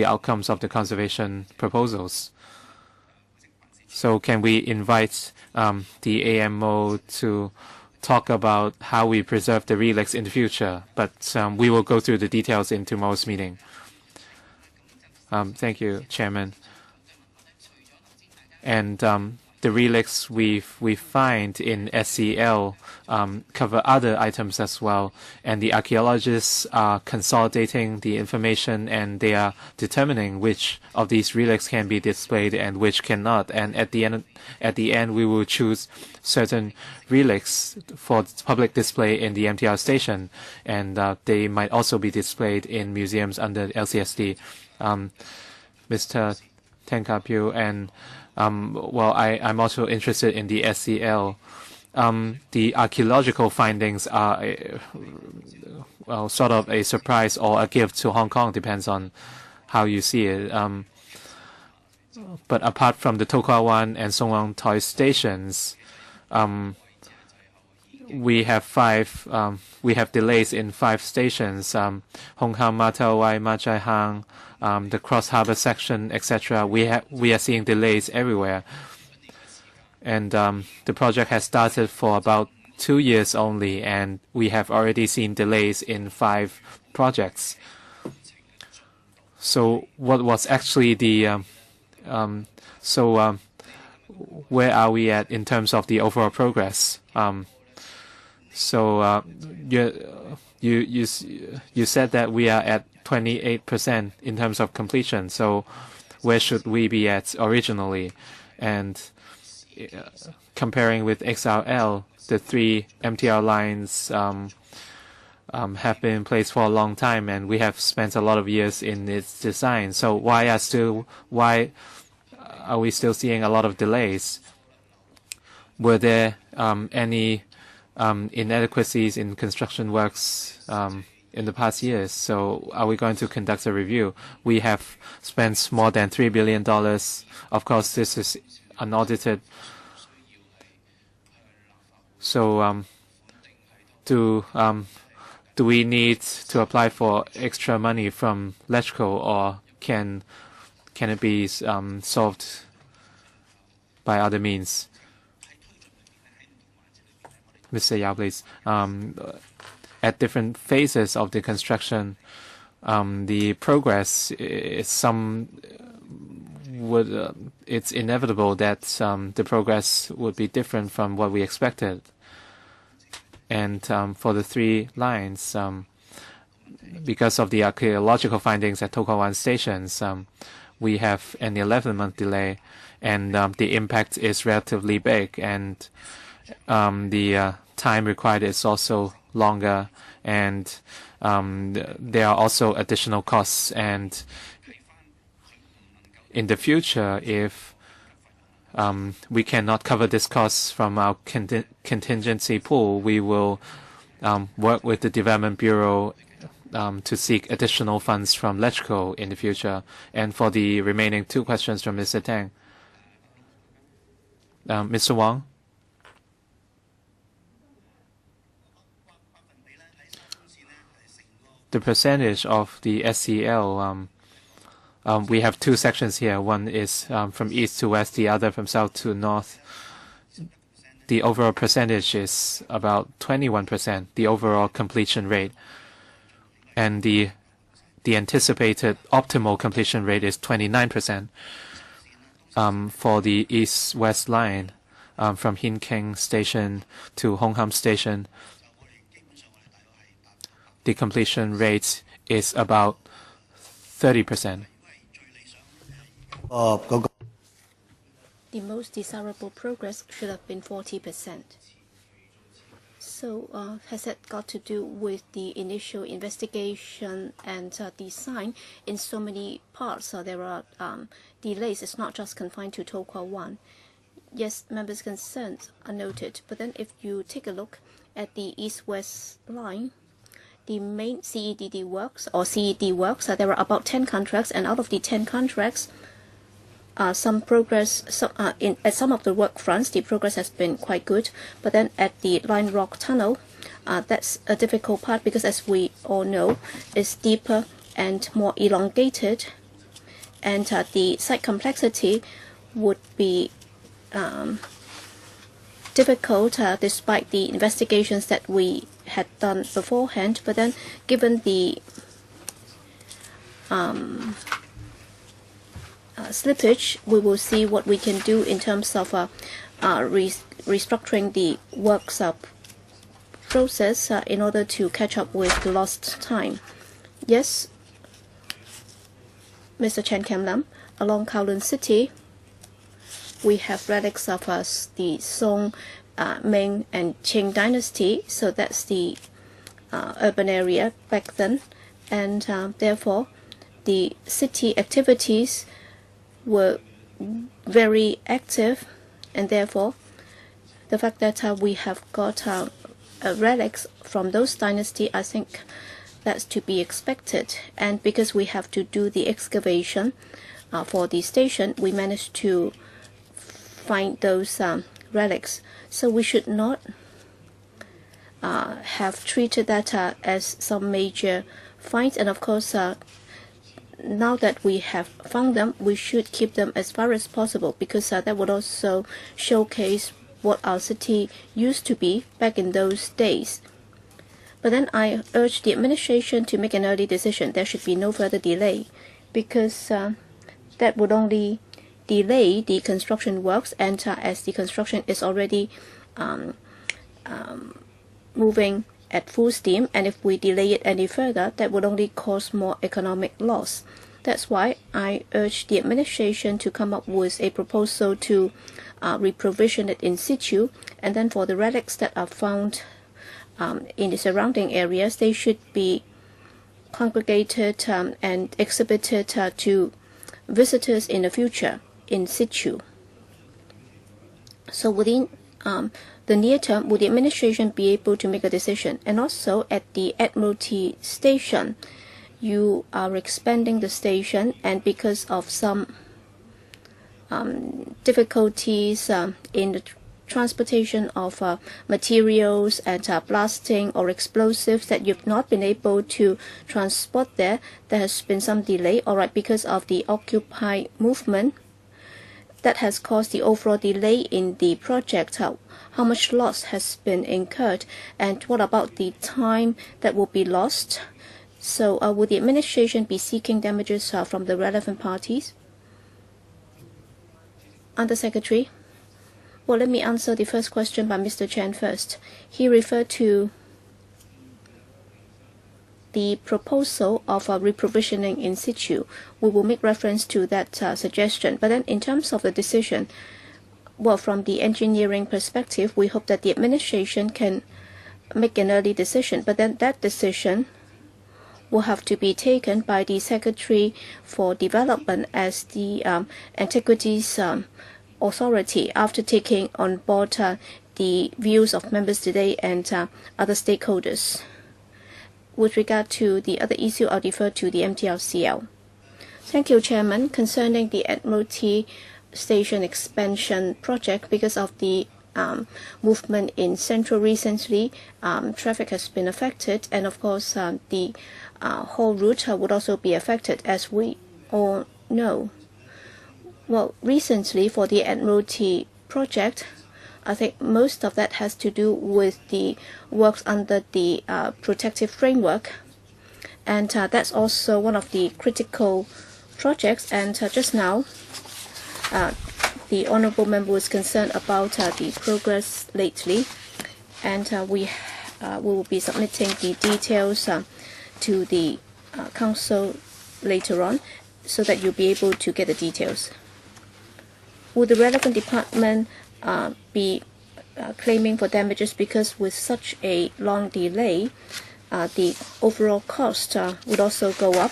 Speaker 1: outcomes of the conservation proposals. So can we invite the AMO to talk about how we preserve the relics in the future? But we will go through the details in tomorrow's meeting. Thank you, Chairman. And the relics we find in SEL cover other items as well, and the archaeologists are consolidating the information, and they are determining which of these relics can be displayed and which cannot. And at the end, we will choose certain relics for public display in the MTR station, and they might also be displayed in museums under LCSD. Mr. Tenkapyu, and well, I'm also interested in the SEL. The archaeological findings are well, sort of a surprise or a gift to Hong Kong, depends on how you see it. But apart from the To Kwa Wan and Song Wang Toi stations, we have delays in 5 stations. Hong Kong, Ma Tau Wai, Ma Chai Hang, the Cross Harbor section, etc. We are seeing delays everywhere. And the project has started for about 2 years only, and we have already seen delays in 5 projects. So what was actually the So where are we at in terms of the overall progress? So you said that we are at 28% in terms of completion. So where should we be at originally? And comparing with XRL, the 3 MTR lines have been in place for a long time, and we have spent a lot of years in its design. So why are we still seeing a lot of delays? Were there any inadequacies in construction works in the past years? So are we going to conduct a review? We have spent more than $3 billion. Of course, this is unaudited. So do we need to apply for extra money from LegCo, or can it be solved by other means? Mr. Yao, please. At different phases of the construction, the progress is it's inevitable that the progress would be different from what we expected. And for the 3 lines, because of the archaeological findings at Tokwa Wan stations, we have an 11-month delay, and the impact is relatively big, and the time required is also longer, and there are also additional costs. And in the future, if we cannot cover this cost from our contingency pool, we will work with the Development Bureau to seek additional funds from LegCo in the future. And for the remaining 2 questions from Mr. Tang, Mr. Wang. The percentage of the SCL, we have 2 sections here. One is from east to west, the other from south to north. The overall percentage is about 21%, the overall completion rate. And the anticipated optimal completion rate is 29%. For the east-west line, from Hin Keng Station to Hong Ham Station, the completion rate is about 30%.
Speaker 2: The most desirable progress should have been 40%. So has that got to do with the initial investigation and design? In so many parts, there are delays. It's not just confined to Tokwa Wan. Yes, members' concerns are noted. But then if you take a look at the east-west line, the main CEDD works, or CED works, there are about 10 contracts, and out of the 10 contracts, some progress, at some of the work fronts, the progress has been quite good. But then at the Line Rock Tunnel, that's a difficult part because, as we all know, it's deeper and more elongated, and the site complexity would be difficult despite the investigations that we had done beforehand. But then, given the slippage, we will see what we can do in terms of restructuring the works process in order to catch up with the lost time. Yes, Mr. Chen Kam Lam, along Kowloon City, we have relics of the Song, Ming, and Qing dynasty. So that's the urban area back then, and therefore the city activities were very active, and therefore the fact that we have got relics from those dynasty, I think that's to be expected. And because we have to do the excavation for the station, we managed to find those relics. So we should not have treated that as some major find. And of course, now that we have found them, we should keep them as far as possible, because that would also showcase what our city used to be back in those days. But then I urge the administration to make an early decision. There should be no further delay, because that would only delay the construction works, and as the construction is already moving at full steam, and if we delay it any further, that would only cause more economic loss. That's why I urge the administration to come up with a proposal to reprovision it in situ, and then for the relics that are found in the surrounding areas, they should be congregated and exhibited to visitors in the future in situ. So within the near term, would the administration be able to make a decision? And also at the Admiralty station, you are expanding the station, and because of some difficulties in the transportation of materials and blasting or explosives that you've not been able to transport there has been some delay. All right, because of the Occupy movement, that has caused the overall delay in the project. How much loss has been incurred, and what about the time that will be lost? So will the administration be seeking damages from the relevant parties? Undersecretary. Well, let me answer the first question by Mr. Chen first. He referred to the proposal of reprovisioning in situ. We will make reference to that suggestion. But then in terms of the decision, well, from the engineering perspective, we hope that the administration can make an early decision. But then that decision will have to be taken by the Secretary for Development as the Antiquities Authority, after taking on board the views of members today and other stakeholders. With regard to the other issue, I'll defer to the MTRCL. Thank you, Chairman. Concerning the Admiralty Station expansion project, because of the movement in Central recently, traffic has been affected, and of course the whole route would also be affected, as we all know. Well, recently for the Admiralty project, I think most of that has to do with the works under the protective framework, and that's also one of the critical projects. And just now, the honourable member was concerned about the progress lately, and we will be submitting the details to the council later on, so that you'll be able to get the details. Will the relevant department be claiming for damages, because with such a long delay, the overall cost would also go up?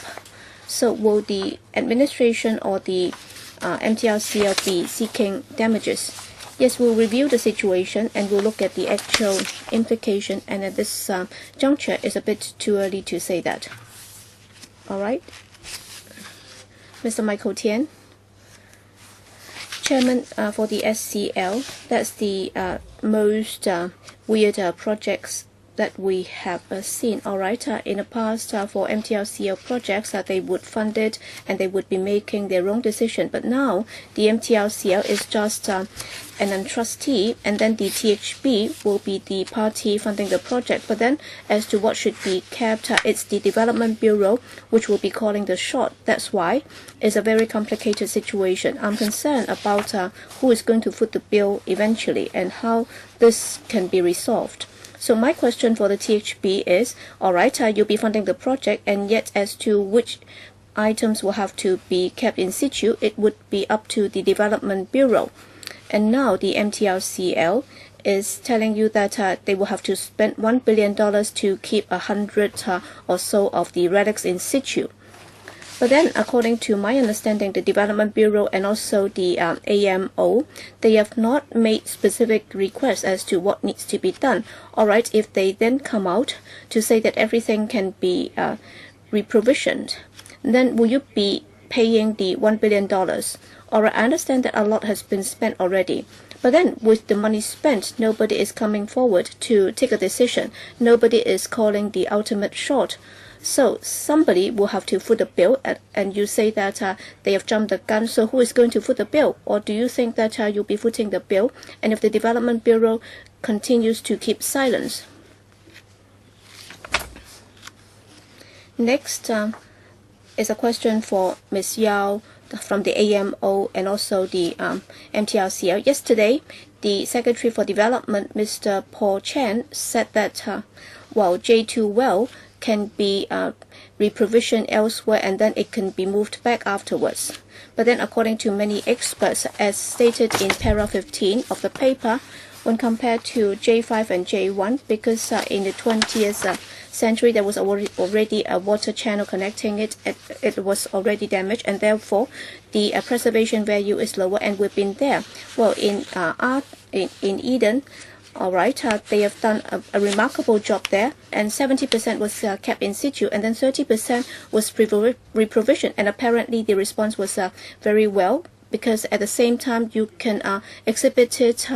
Speaker 2: So will the administration or the MTRCL be seeking damages? Yes, we'll review the situation and we'll look at the actual implication, and at this juncture, it's a bit too early to say that. All right. Mr. Michael Tian. Chairman, for the SCL, that's the most weird projects that we have seen. All right, in the past for MTRCL projects, they would fund it and they would be making their own decision. But now the MTRCL is just an trustee, and then the THB will be the party funding the project. But then as to what should be kept, it's the Development Bureau which will be calling the shot. That's why it's a very complicated situation. I'm concerned about who is going to foot the bill eventually and how this can be resolved. So my question for the THB is, all right, you'll be funding the project, and yet as to which items will have to be kept in situ, it would be up to the Development Bureau. And now the MTRCL is telling you that they will have to spend $1 billion to keep 100 or so of the relics in situ. But then, according to my understanding, the Development Bureau and also the AMO, they have not made specific requests as to what needs to be done. All right, if they then come out to say that everything can be reprovisioned, then will you be paying the $1 billion? All right, I understand that a lot has been spent already. But then, with the money spent, nobody is coming forward to take a decision. Nobody is calling the ultimate shot. So somebody will have to foot the bill, and you say that they have jumped the gun. So who is going to foot the bill? Or do you think that you'll be footing the bill? And if the Development Bureau continues to keep silence? Next is a question for Ms. Yao from the AMO and also the MTRCL. Yesterday, the Secretary for Development, Mr. Paul Chen, said that while J2 well can be reprovisioned elsewhere and then it can be moved back afterwards. But then according to many experts, as stated in paragraph 15 of the paper, when compared to J5 and J1, because in the 20th century there was already a water channel connecting it, it was already damaged, and therefore the preservation value is lower, and we've been there. Well, in Eden, all right, they have done a remarkable job there, and 70% was kept in situ, and then 30% was reprovisioned, and apparently the response was very well, because at the same time you can exhibit it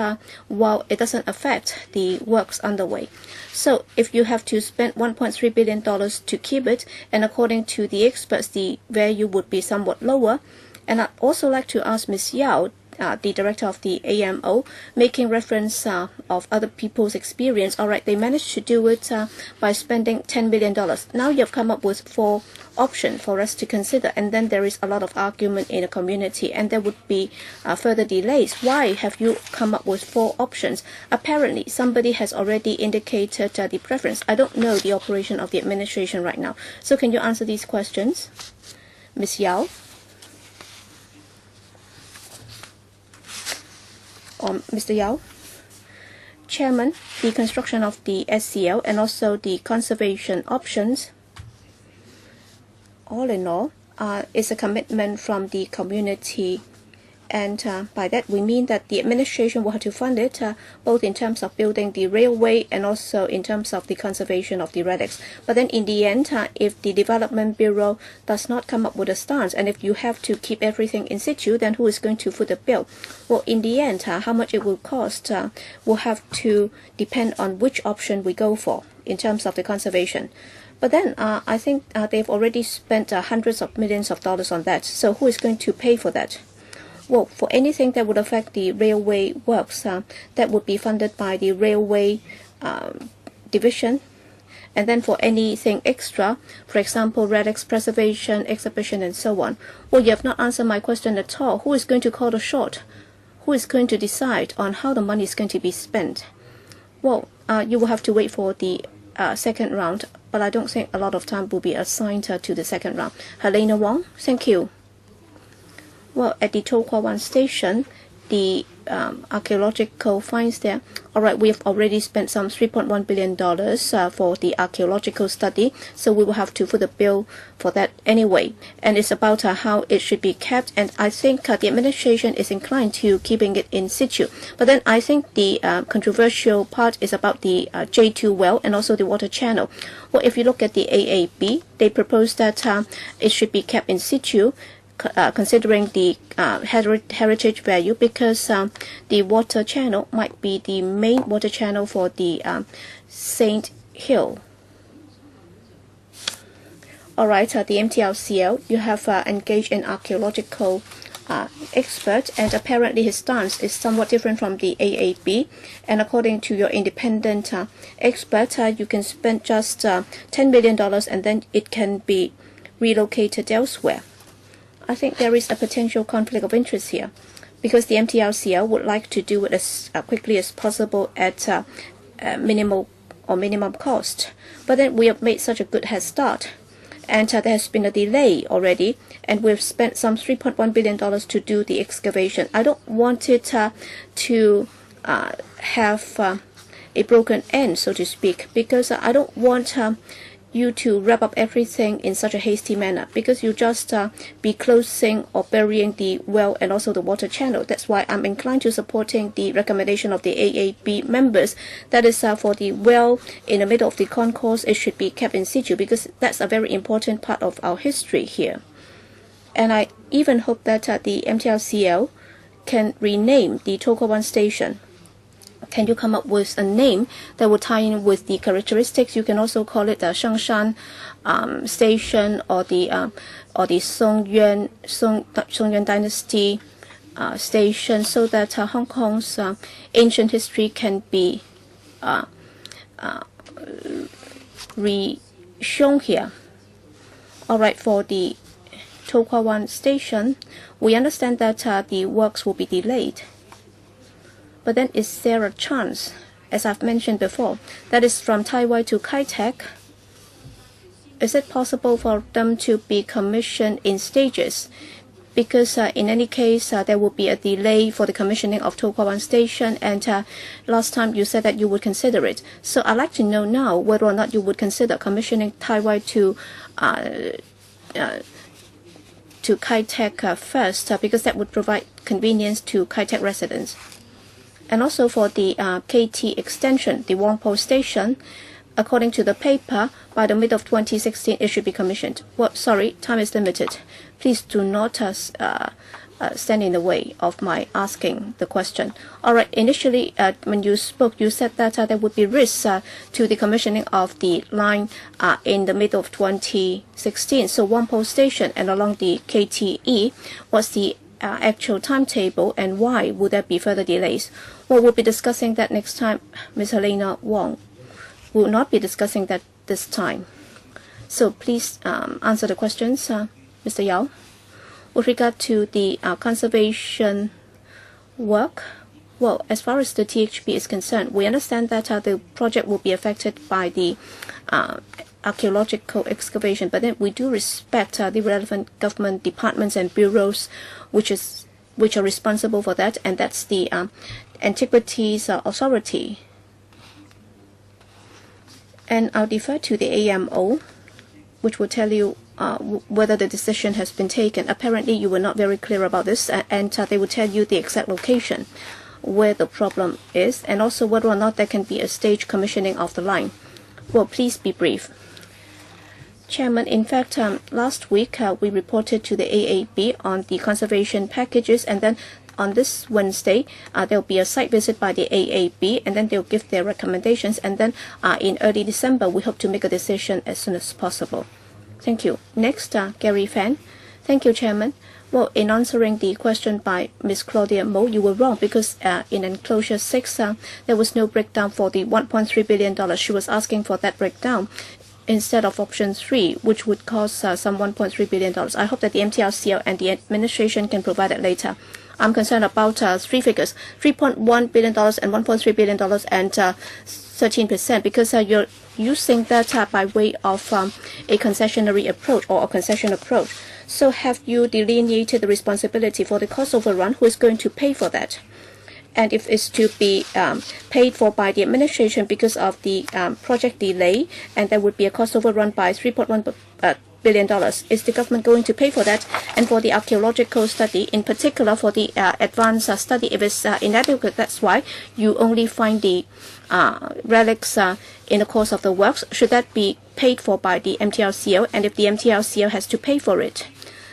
Speaker 2: while it doesn't affect the works underway. So if you have to spend $1.3 billion to keep it, and according to the experts the value would be somewhat lower. And I'd also like to ask Ms. Yao, the director of the AMO, making reference of other people's experience. All right, they managed to do it by spending $10 million. Now you've come up with 4 options for us to consider, and then there is a lot of argument in the community, and there would be further delays. Why have you come up with 4 options? Apparently, somebody has already indicated the preference. I don't know the operation of the administration right now. So can you answer these questions? Ms. Yao? Mr. Yao? Chairman, the construction of the SCL and also the conservation options, all in all, is a commitment from the community, and by that we mean that the administration will have to fund it both in terms of building the railway and also in terms of the conservation of the relics. But then in the end, if the Development Bureau does not come up with a stance, and if you have to keep everything in situ, then who is going to foot the bill? Well, in the end, how much it will cost will have to depend on which option we go for in terms of the conservation. But then I think they've already spent hundreds of millions of dollars on that. So who is going to pay for that? Well, for anything that would affect the railway works, that would be funded by the railway division. And then for anything extra, for example, relics preservation, exhibition, and so on. Well, you have not answered my question at all. Who is going to call the shot? Who is going to decide on how the money is going to be spent? Well, you will have to wait for the second round, but I don't think a lot of time will be assigned to the second round. Helena Wong, thank you. Well, at the To Kwa Wan station, the archaeological finds there. All right, we have already spent some $3.1 billion for the archaeological study, so we will have to foot the bill for that anyway. And it's about how it should be kept, and I think the administration is inclined to keeping it in situ. But then I think the controversial part is about the J2 well and also the water channel. Well, if you look at the AAB, they propose that it should be kept in situ, considering the heritage value, because the water channel might be the main water channel for the Saint Hill. All right, the MTRCL, you have engaged an archaeological expert, and apparently his stance is somewhat different from the AAB. And according to your independent expert, you can spend just $10 million and then it can be relocated elsewhere. I think there is a potential conflict of interest here, because the MTRCL would like to do it as quickly as possible at minimal or minimum cost. But then we have made such a good head start, and there has been a delay already, and we've spent some $3.1 billion to do the excavation. I don't want it to have a broken end, so to speak, because I don't want you to wrap up everything in such a hasty manner, because you just be closing or burying the well and also the water channel. That's why I'm inclined to supporting the recommendation of the AAB members. That is for the well in the middle of the concourse, it should be kept in situ, because that's a very important part of our history here. And I even hope that the MTRCL can rename the To Kwa Wan station. Can you come up with a name that will tie in with the characteristics? You can also call it the Shengshan station, or the Songyuan dynasty station, so that Hong Kong's ancient history can be shown here. All right, for the To Kwa Wan Station, we understand that the works will be delayed. But then is there a chance, as I've mentioned before, that is from Taiwan to Kai Tak? Is it possible for them to be commissioned in stages? Because in any case, there will be a delay for the commissioning of To Kwa Wan Station, and last time you said that you would consider it. So I'd like to know now whether or not you would consider commissioning Taiwan to Kai Tak first, because that would provide convenience to Kai Tak residents. And also for the KT extension, the Wangpo Station, according to the paper, by the mid of 2016, it should be commissioned. Well, sorry, time is limited. Please do not stand in the way of my asking the question. All right, initially, when you spoke, you said that there would be risks to the commissioning of the line in the middle of 2016. So Wangpo Station and along the KTE, what's the actual timetable, and why would there be further delays? Well, we'll be discussing that next time. Ms. Helena Wong will not be discussing that this time. So please answer the questions, Mr. Yao. With regard to the conservation work, well, as far as the THP is concerned, we understand that the project will be affected by the archaeological excavation, but then we do respect the relevant government departments and bureaus which are responsible for that, and that's the Antiquities Authority. And I'll defer to the AMO, which will tell you whether the decision has been taken. Apparently, you were not very clear about this, and they will tell you the exact location where the problem is, and also whether or not there can be a stage commissioning of the line. Well, please be brief. Chairman, in fact, last week we reported to the AAB on the conservation packages, and then on this Wednesday, there will be a site visit by the AAB, and then they'll give their recommendations, and then in early December, we hope to make a decision as soon as possible. Thank you. Next, Gary Fan. Thank you, Chairman. Well, in answering the question by Ms. Claudia Mo, you were wrong, because in enclosure 6, there was no breakdown for the $1.3 billion. She was asking for that breakdown instead of option 3, which would cost some $1.3 billion. I hope that the MTRCL and the administration can provide it later. I'm concerned about three figures, $3.1 billion and $1.3 billion and 13%, because you're using that by way of a concessionary approach or a concession approach. So have you delineated the responsibility for the cost overrun? Who is going to pay for that? And if it's to be paid for by the administration because of the project delay, and there would be a cost overrun by $3.1 billion, is the government going to pay for that? And for the archaeological study, in particular for the advanced study, if it's inadequate, that's why you only find the relics in the course of the works. Should that be paid for by the MTRCL? And if the MTRCL has to pay for it,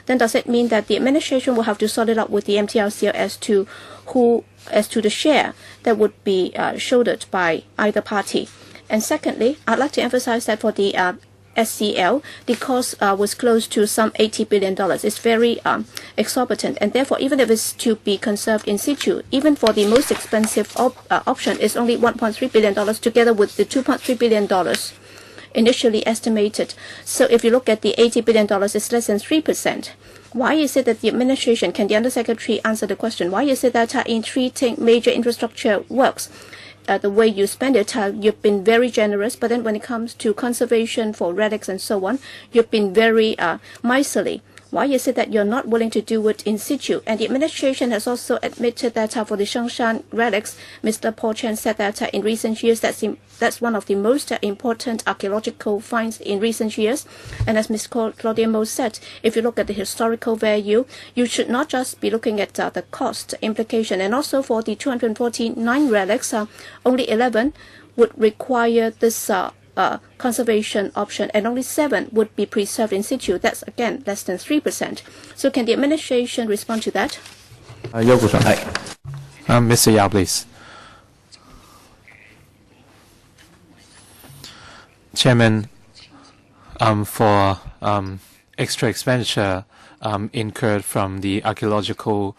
Speaker 2: then does it mean that the administration will have to sort it out with the MTRCL as to the share that would be shouldered by either party? And secondly, I'd like to emphasize that for the SCL, the cost was close to some $80 billion. It's very exorbitant, and therefore, even if it's to be conserved in situ, even for the most expensive option, it's only $1.3 billion together with the $2.3 billion initially estimated. So if you look at the $80 billion, it's less than 3%. Why is it that the administration, can the Undersecretary answer the question, why is it that in treating major infrastructure works, the way you spend it, you've been very generous, but then when it comes to conservation for relics and so on, you've been very miserly? Why is it that you're not willing to do it in situ? And the administration has also admitted that for the Shangshan relics, Mr. Paul Chen said that in recent years, that's one of the most important archaeological finds in recent years. And as Ms. Claudia Mo said, if you look at the historical value, you should not just be looking at the cost implication. And also for the 249 relics, only 11 would require this conservation option, and only 7 would be preserved in situ. That's again less than 3%. So can the administration respond to that?
Speaker 1: Mr. Yao, please. Chairman, for extra expenditure incurred from the archaeological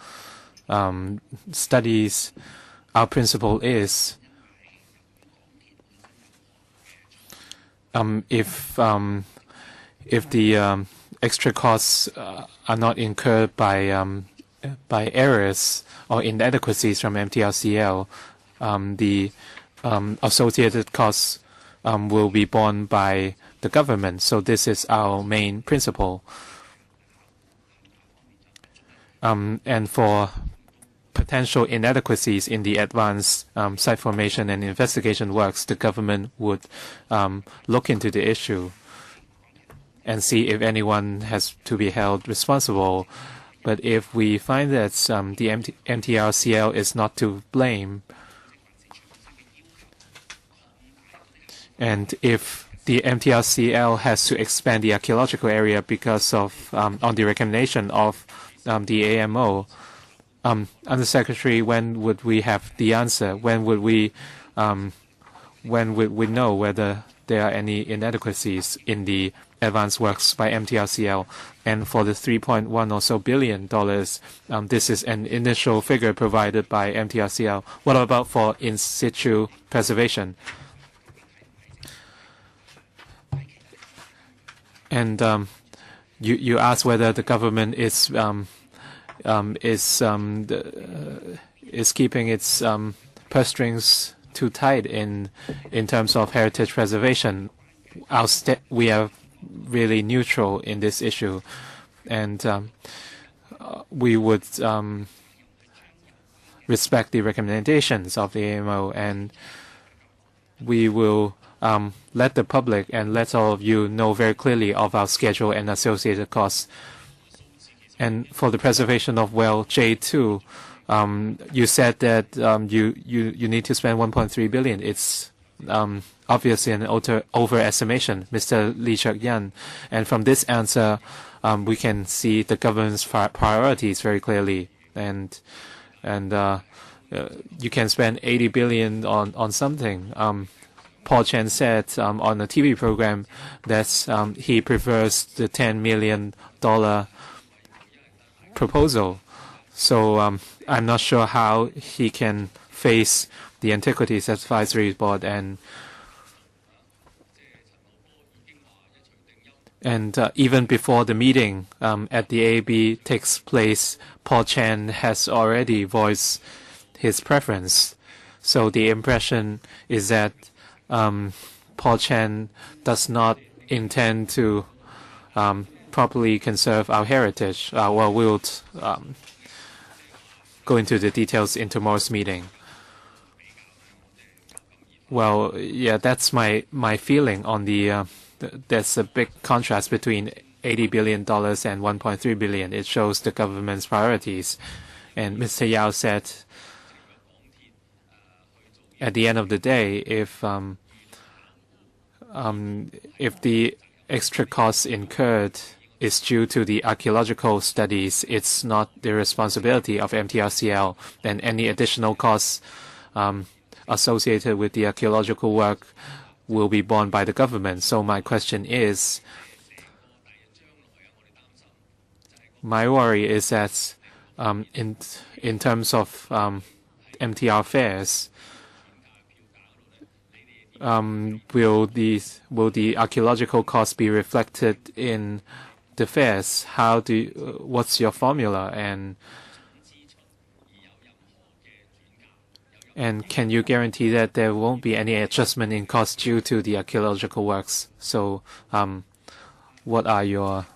Speaker 1: studies, our principle is if the extra costs are not incurred by errors or inadequacies from MTRCL, the associated costs will be borne by the government. So this is our main principle. And for potential inadequacies in the advanced site formation and investigation works, the government would look into the issue and see if anyone has to be held responsible. But if we find that the MTRCL is not to blame, and if the MTRCL has to expand the archaeological area because of on the recommendation of the AMO, Undersecretary, when would we have the answer? When would we know whether there are any inadequacies in the advanced works by MTRCL? And for the $3.1 or so billion, this is an initial figure provided by MTRCL. What about for in situ preservation? And you asked whether the government is keeping its purse strings too tight in terms of heritage preservation. We are really neutral in this issue, and we would respect the recommendations of the AMO, and we will let the public and let all of you know very clearly of our schedule and associated costs. And for the preservation of well J2, you said that you need to spend 1.3 billion. It's obviously an overestimation, Mr. Lee Chuk-yan. And from this answer, we can see the government's priorities very clearly. And you can spend 80 billion on something. Paul Chen said on a TV program that he prefers the $10 million proposal. So I'm not sure how he can face the Antiquities Advisory Board, and even before the meeting at the AB takes place, Paul Chen has already voiced his preference. So the impression is that Paul Chen does not intend to properly conserve our heritage. Well, we'll go into the details in tomorrow's meeting. Well, yeah, that's my feeling on the. There's a big contrast between $80 billion and $1.3 billion. It shows the government's priorities. And Mr. Yao said, at the end of the day, if the extra costs incurred is due to the archaeological studies, it's not the responsibility of MTRCL, and any additional costs associated with the archaeological work will be borne by the government. So my question is, my worry is that in terms of MTR fares, will the archaeological costs be reflected in the fares? What's your formula, and can you guarantee that there won't be any adjustment in cost due to the archaeological works? So what are your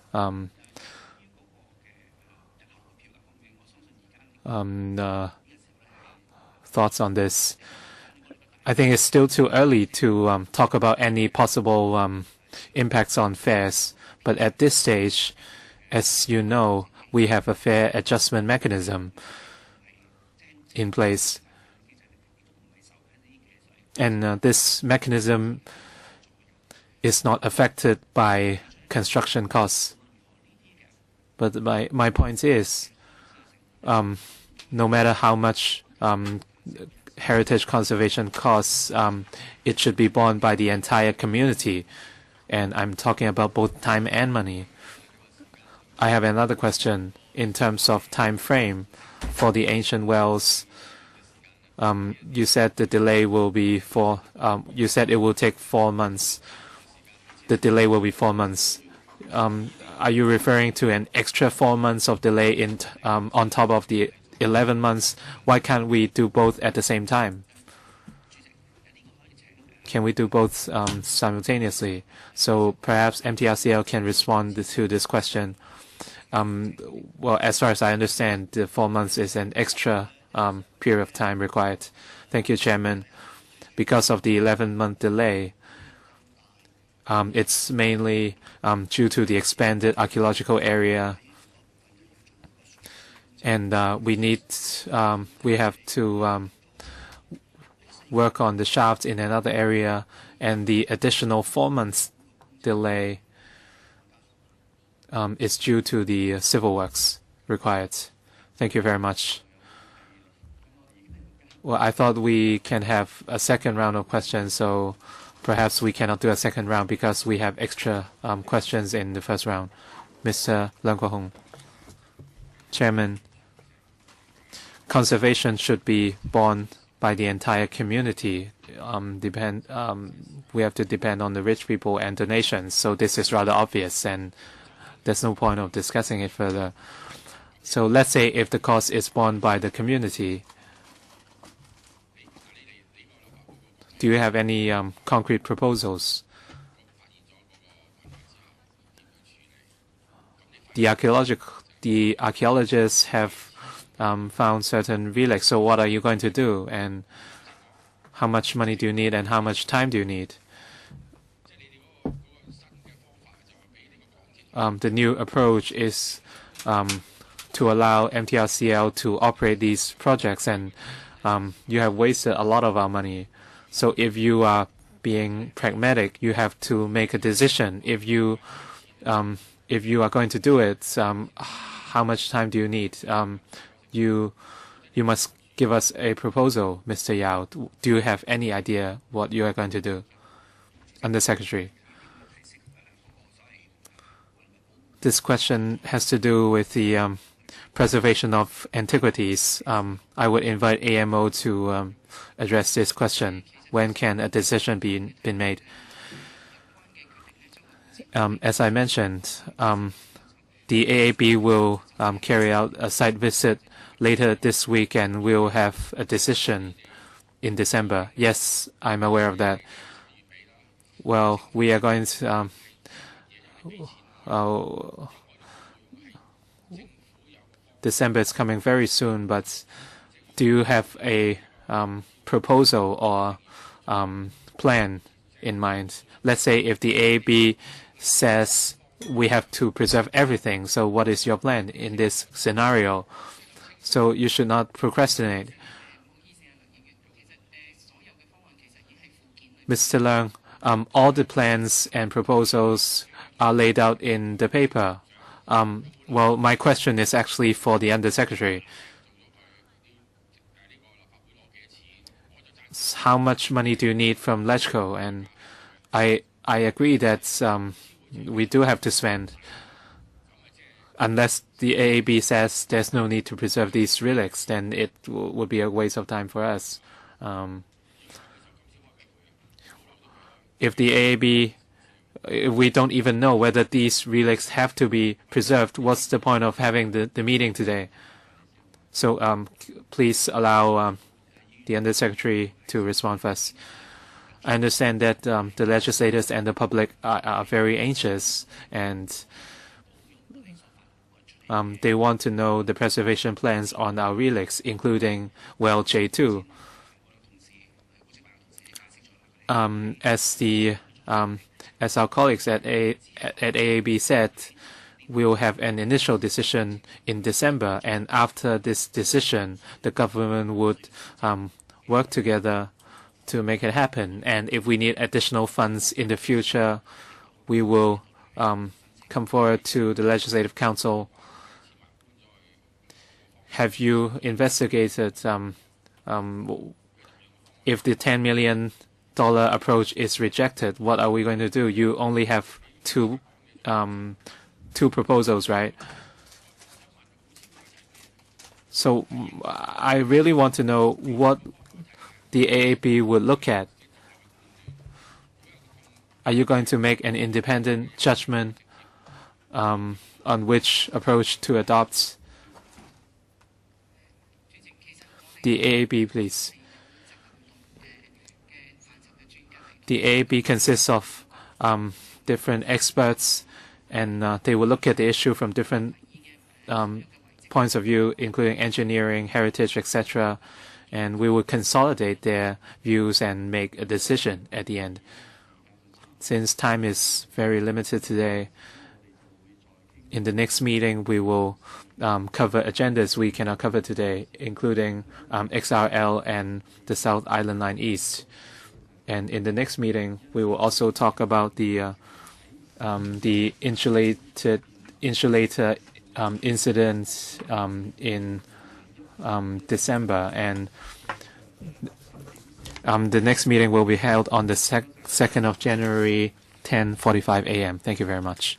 Speaker 1: thoughts on this? I think it's still too early to talk about any possible impacts on fares. But at this stage, as you know, we have a fare adjustment mechanism in place. And this mechanism is not affected by construction costs. But my point is, no matter how much heritage conservation costs, it should be borne by the entire community. And I'm talking about both time and money. I have another question in terms of time frame for the ancient wells. You said the delay will be you said it will take 4 months. The delay will be 4 months. Are you referring to an extra 4 months of delay on top of the 11 months? Why can't we do both at the same time? Can we do both simultaneously? So perhaps MTRCL can respond to this question. Well, as far as I understand, the 4 months is an extra period of time required. Thank you, Chairman. Because of the 11-month delay, it's mainly due to the expanded archaeological area, and we have to work on the shaft in another area, and the additional 4 months delay is due to the civil works required. Thank you very much. Well, I thought we can have a second round of questions, so perhaps we cannot do a second round because we have extra questions in the first round. Mr. Leung Kwok-hung. Chairman, conservation should be borne by the entire community. We have to depend on the rich people and donations, so this is rather obvious, and there's no point of discussing it further. So let's say if the cost is borne by the community, do you have any concrete proposals? The archaeologists have found certain relics. So what are you going to do? And how much money do you need? And how much time do you need? The new approach is to allow MTRCL to operate these projects, and you have wasted a lot of our money. So if you are being pragmatic, you have to make a decision. If you are going to do it, how much time do you need? You must give us a proposal, Mr. Yao. Do you have any idea what you are going to do? Undersecretary. This question has to do with the preservation of antiquities. I would invite AMO to address this question. When can a decision be made? As I mentioned, the AAB will carry out a site visit later this week, and we'll have a decision in December. Yes, I'm aware of that. Well, we are going to December is coming very soon, but do you have a proposal or plan in mind? Let's say if the AAB says we have to preserve everything, so what is your plan in this scenario? So you should not procrastinate. Mr. Leung, all the plans and proposals are laid out in the paper. Well, my question is actually for the Undersecretary. How much money do you need from LegCo? And I agree that we do have to spend, unless the AAB says there's no need to preserve these relics, then it would be a waste of time for us. If the AAB, if we don't even know whether these relics have to be preserved, what's the point of having the meeting today? So please allow the Undersecretary to respond first. I understand that the legislators and the public are very anxious, and they want to know the preservation plans on our relics, including well J2. As our colleagues at AAB said, we'll have an initial decision in December, and after this decision, the government would work together to make it happen. And if we need additional funds in the future, we will come forward to the Legislative Council. Have you investigated if the $10 million approach is rejected? What are we going to do? You only have two proposals, right? So I really want to know what the AAB would look at. Are you going to make an independent judgment, on which approach to adopt. The AAB, please. The AAB consists of different experts, and they will look at the issue from different points of view, including engineering, heritage, etc. And we will consolidate their views and make a decision at the end. Since time is very limited today, in the next meeting we will cover agendas we cannot cover today, including XRL and the South Island Line East. And in the next meeting, we will also talk about the insulator incident in December, and the next meeting will be held on the 2nd of January, 10:45 a.m. Thank you very much.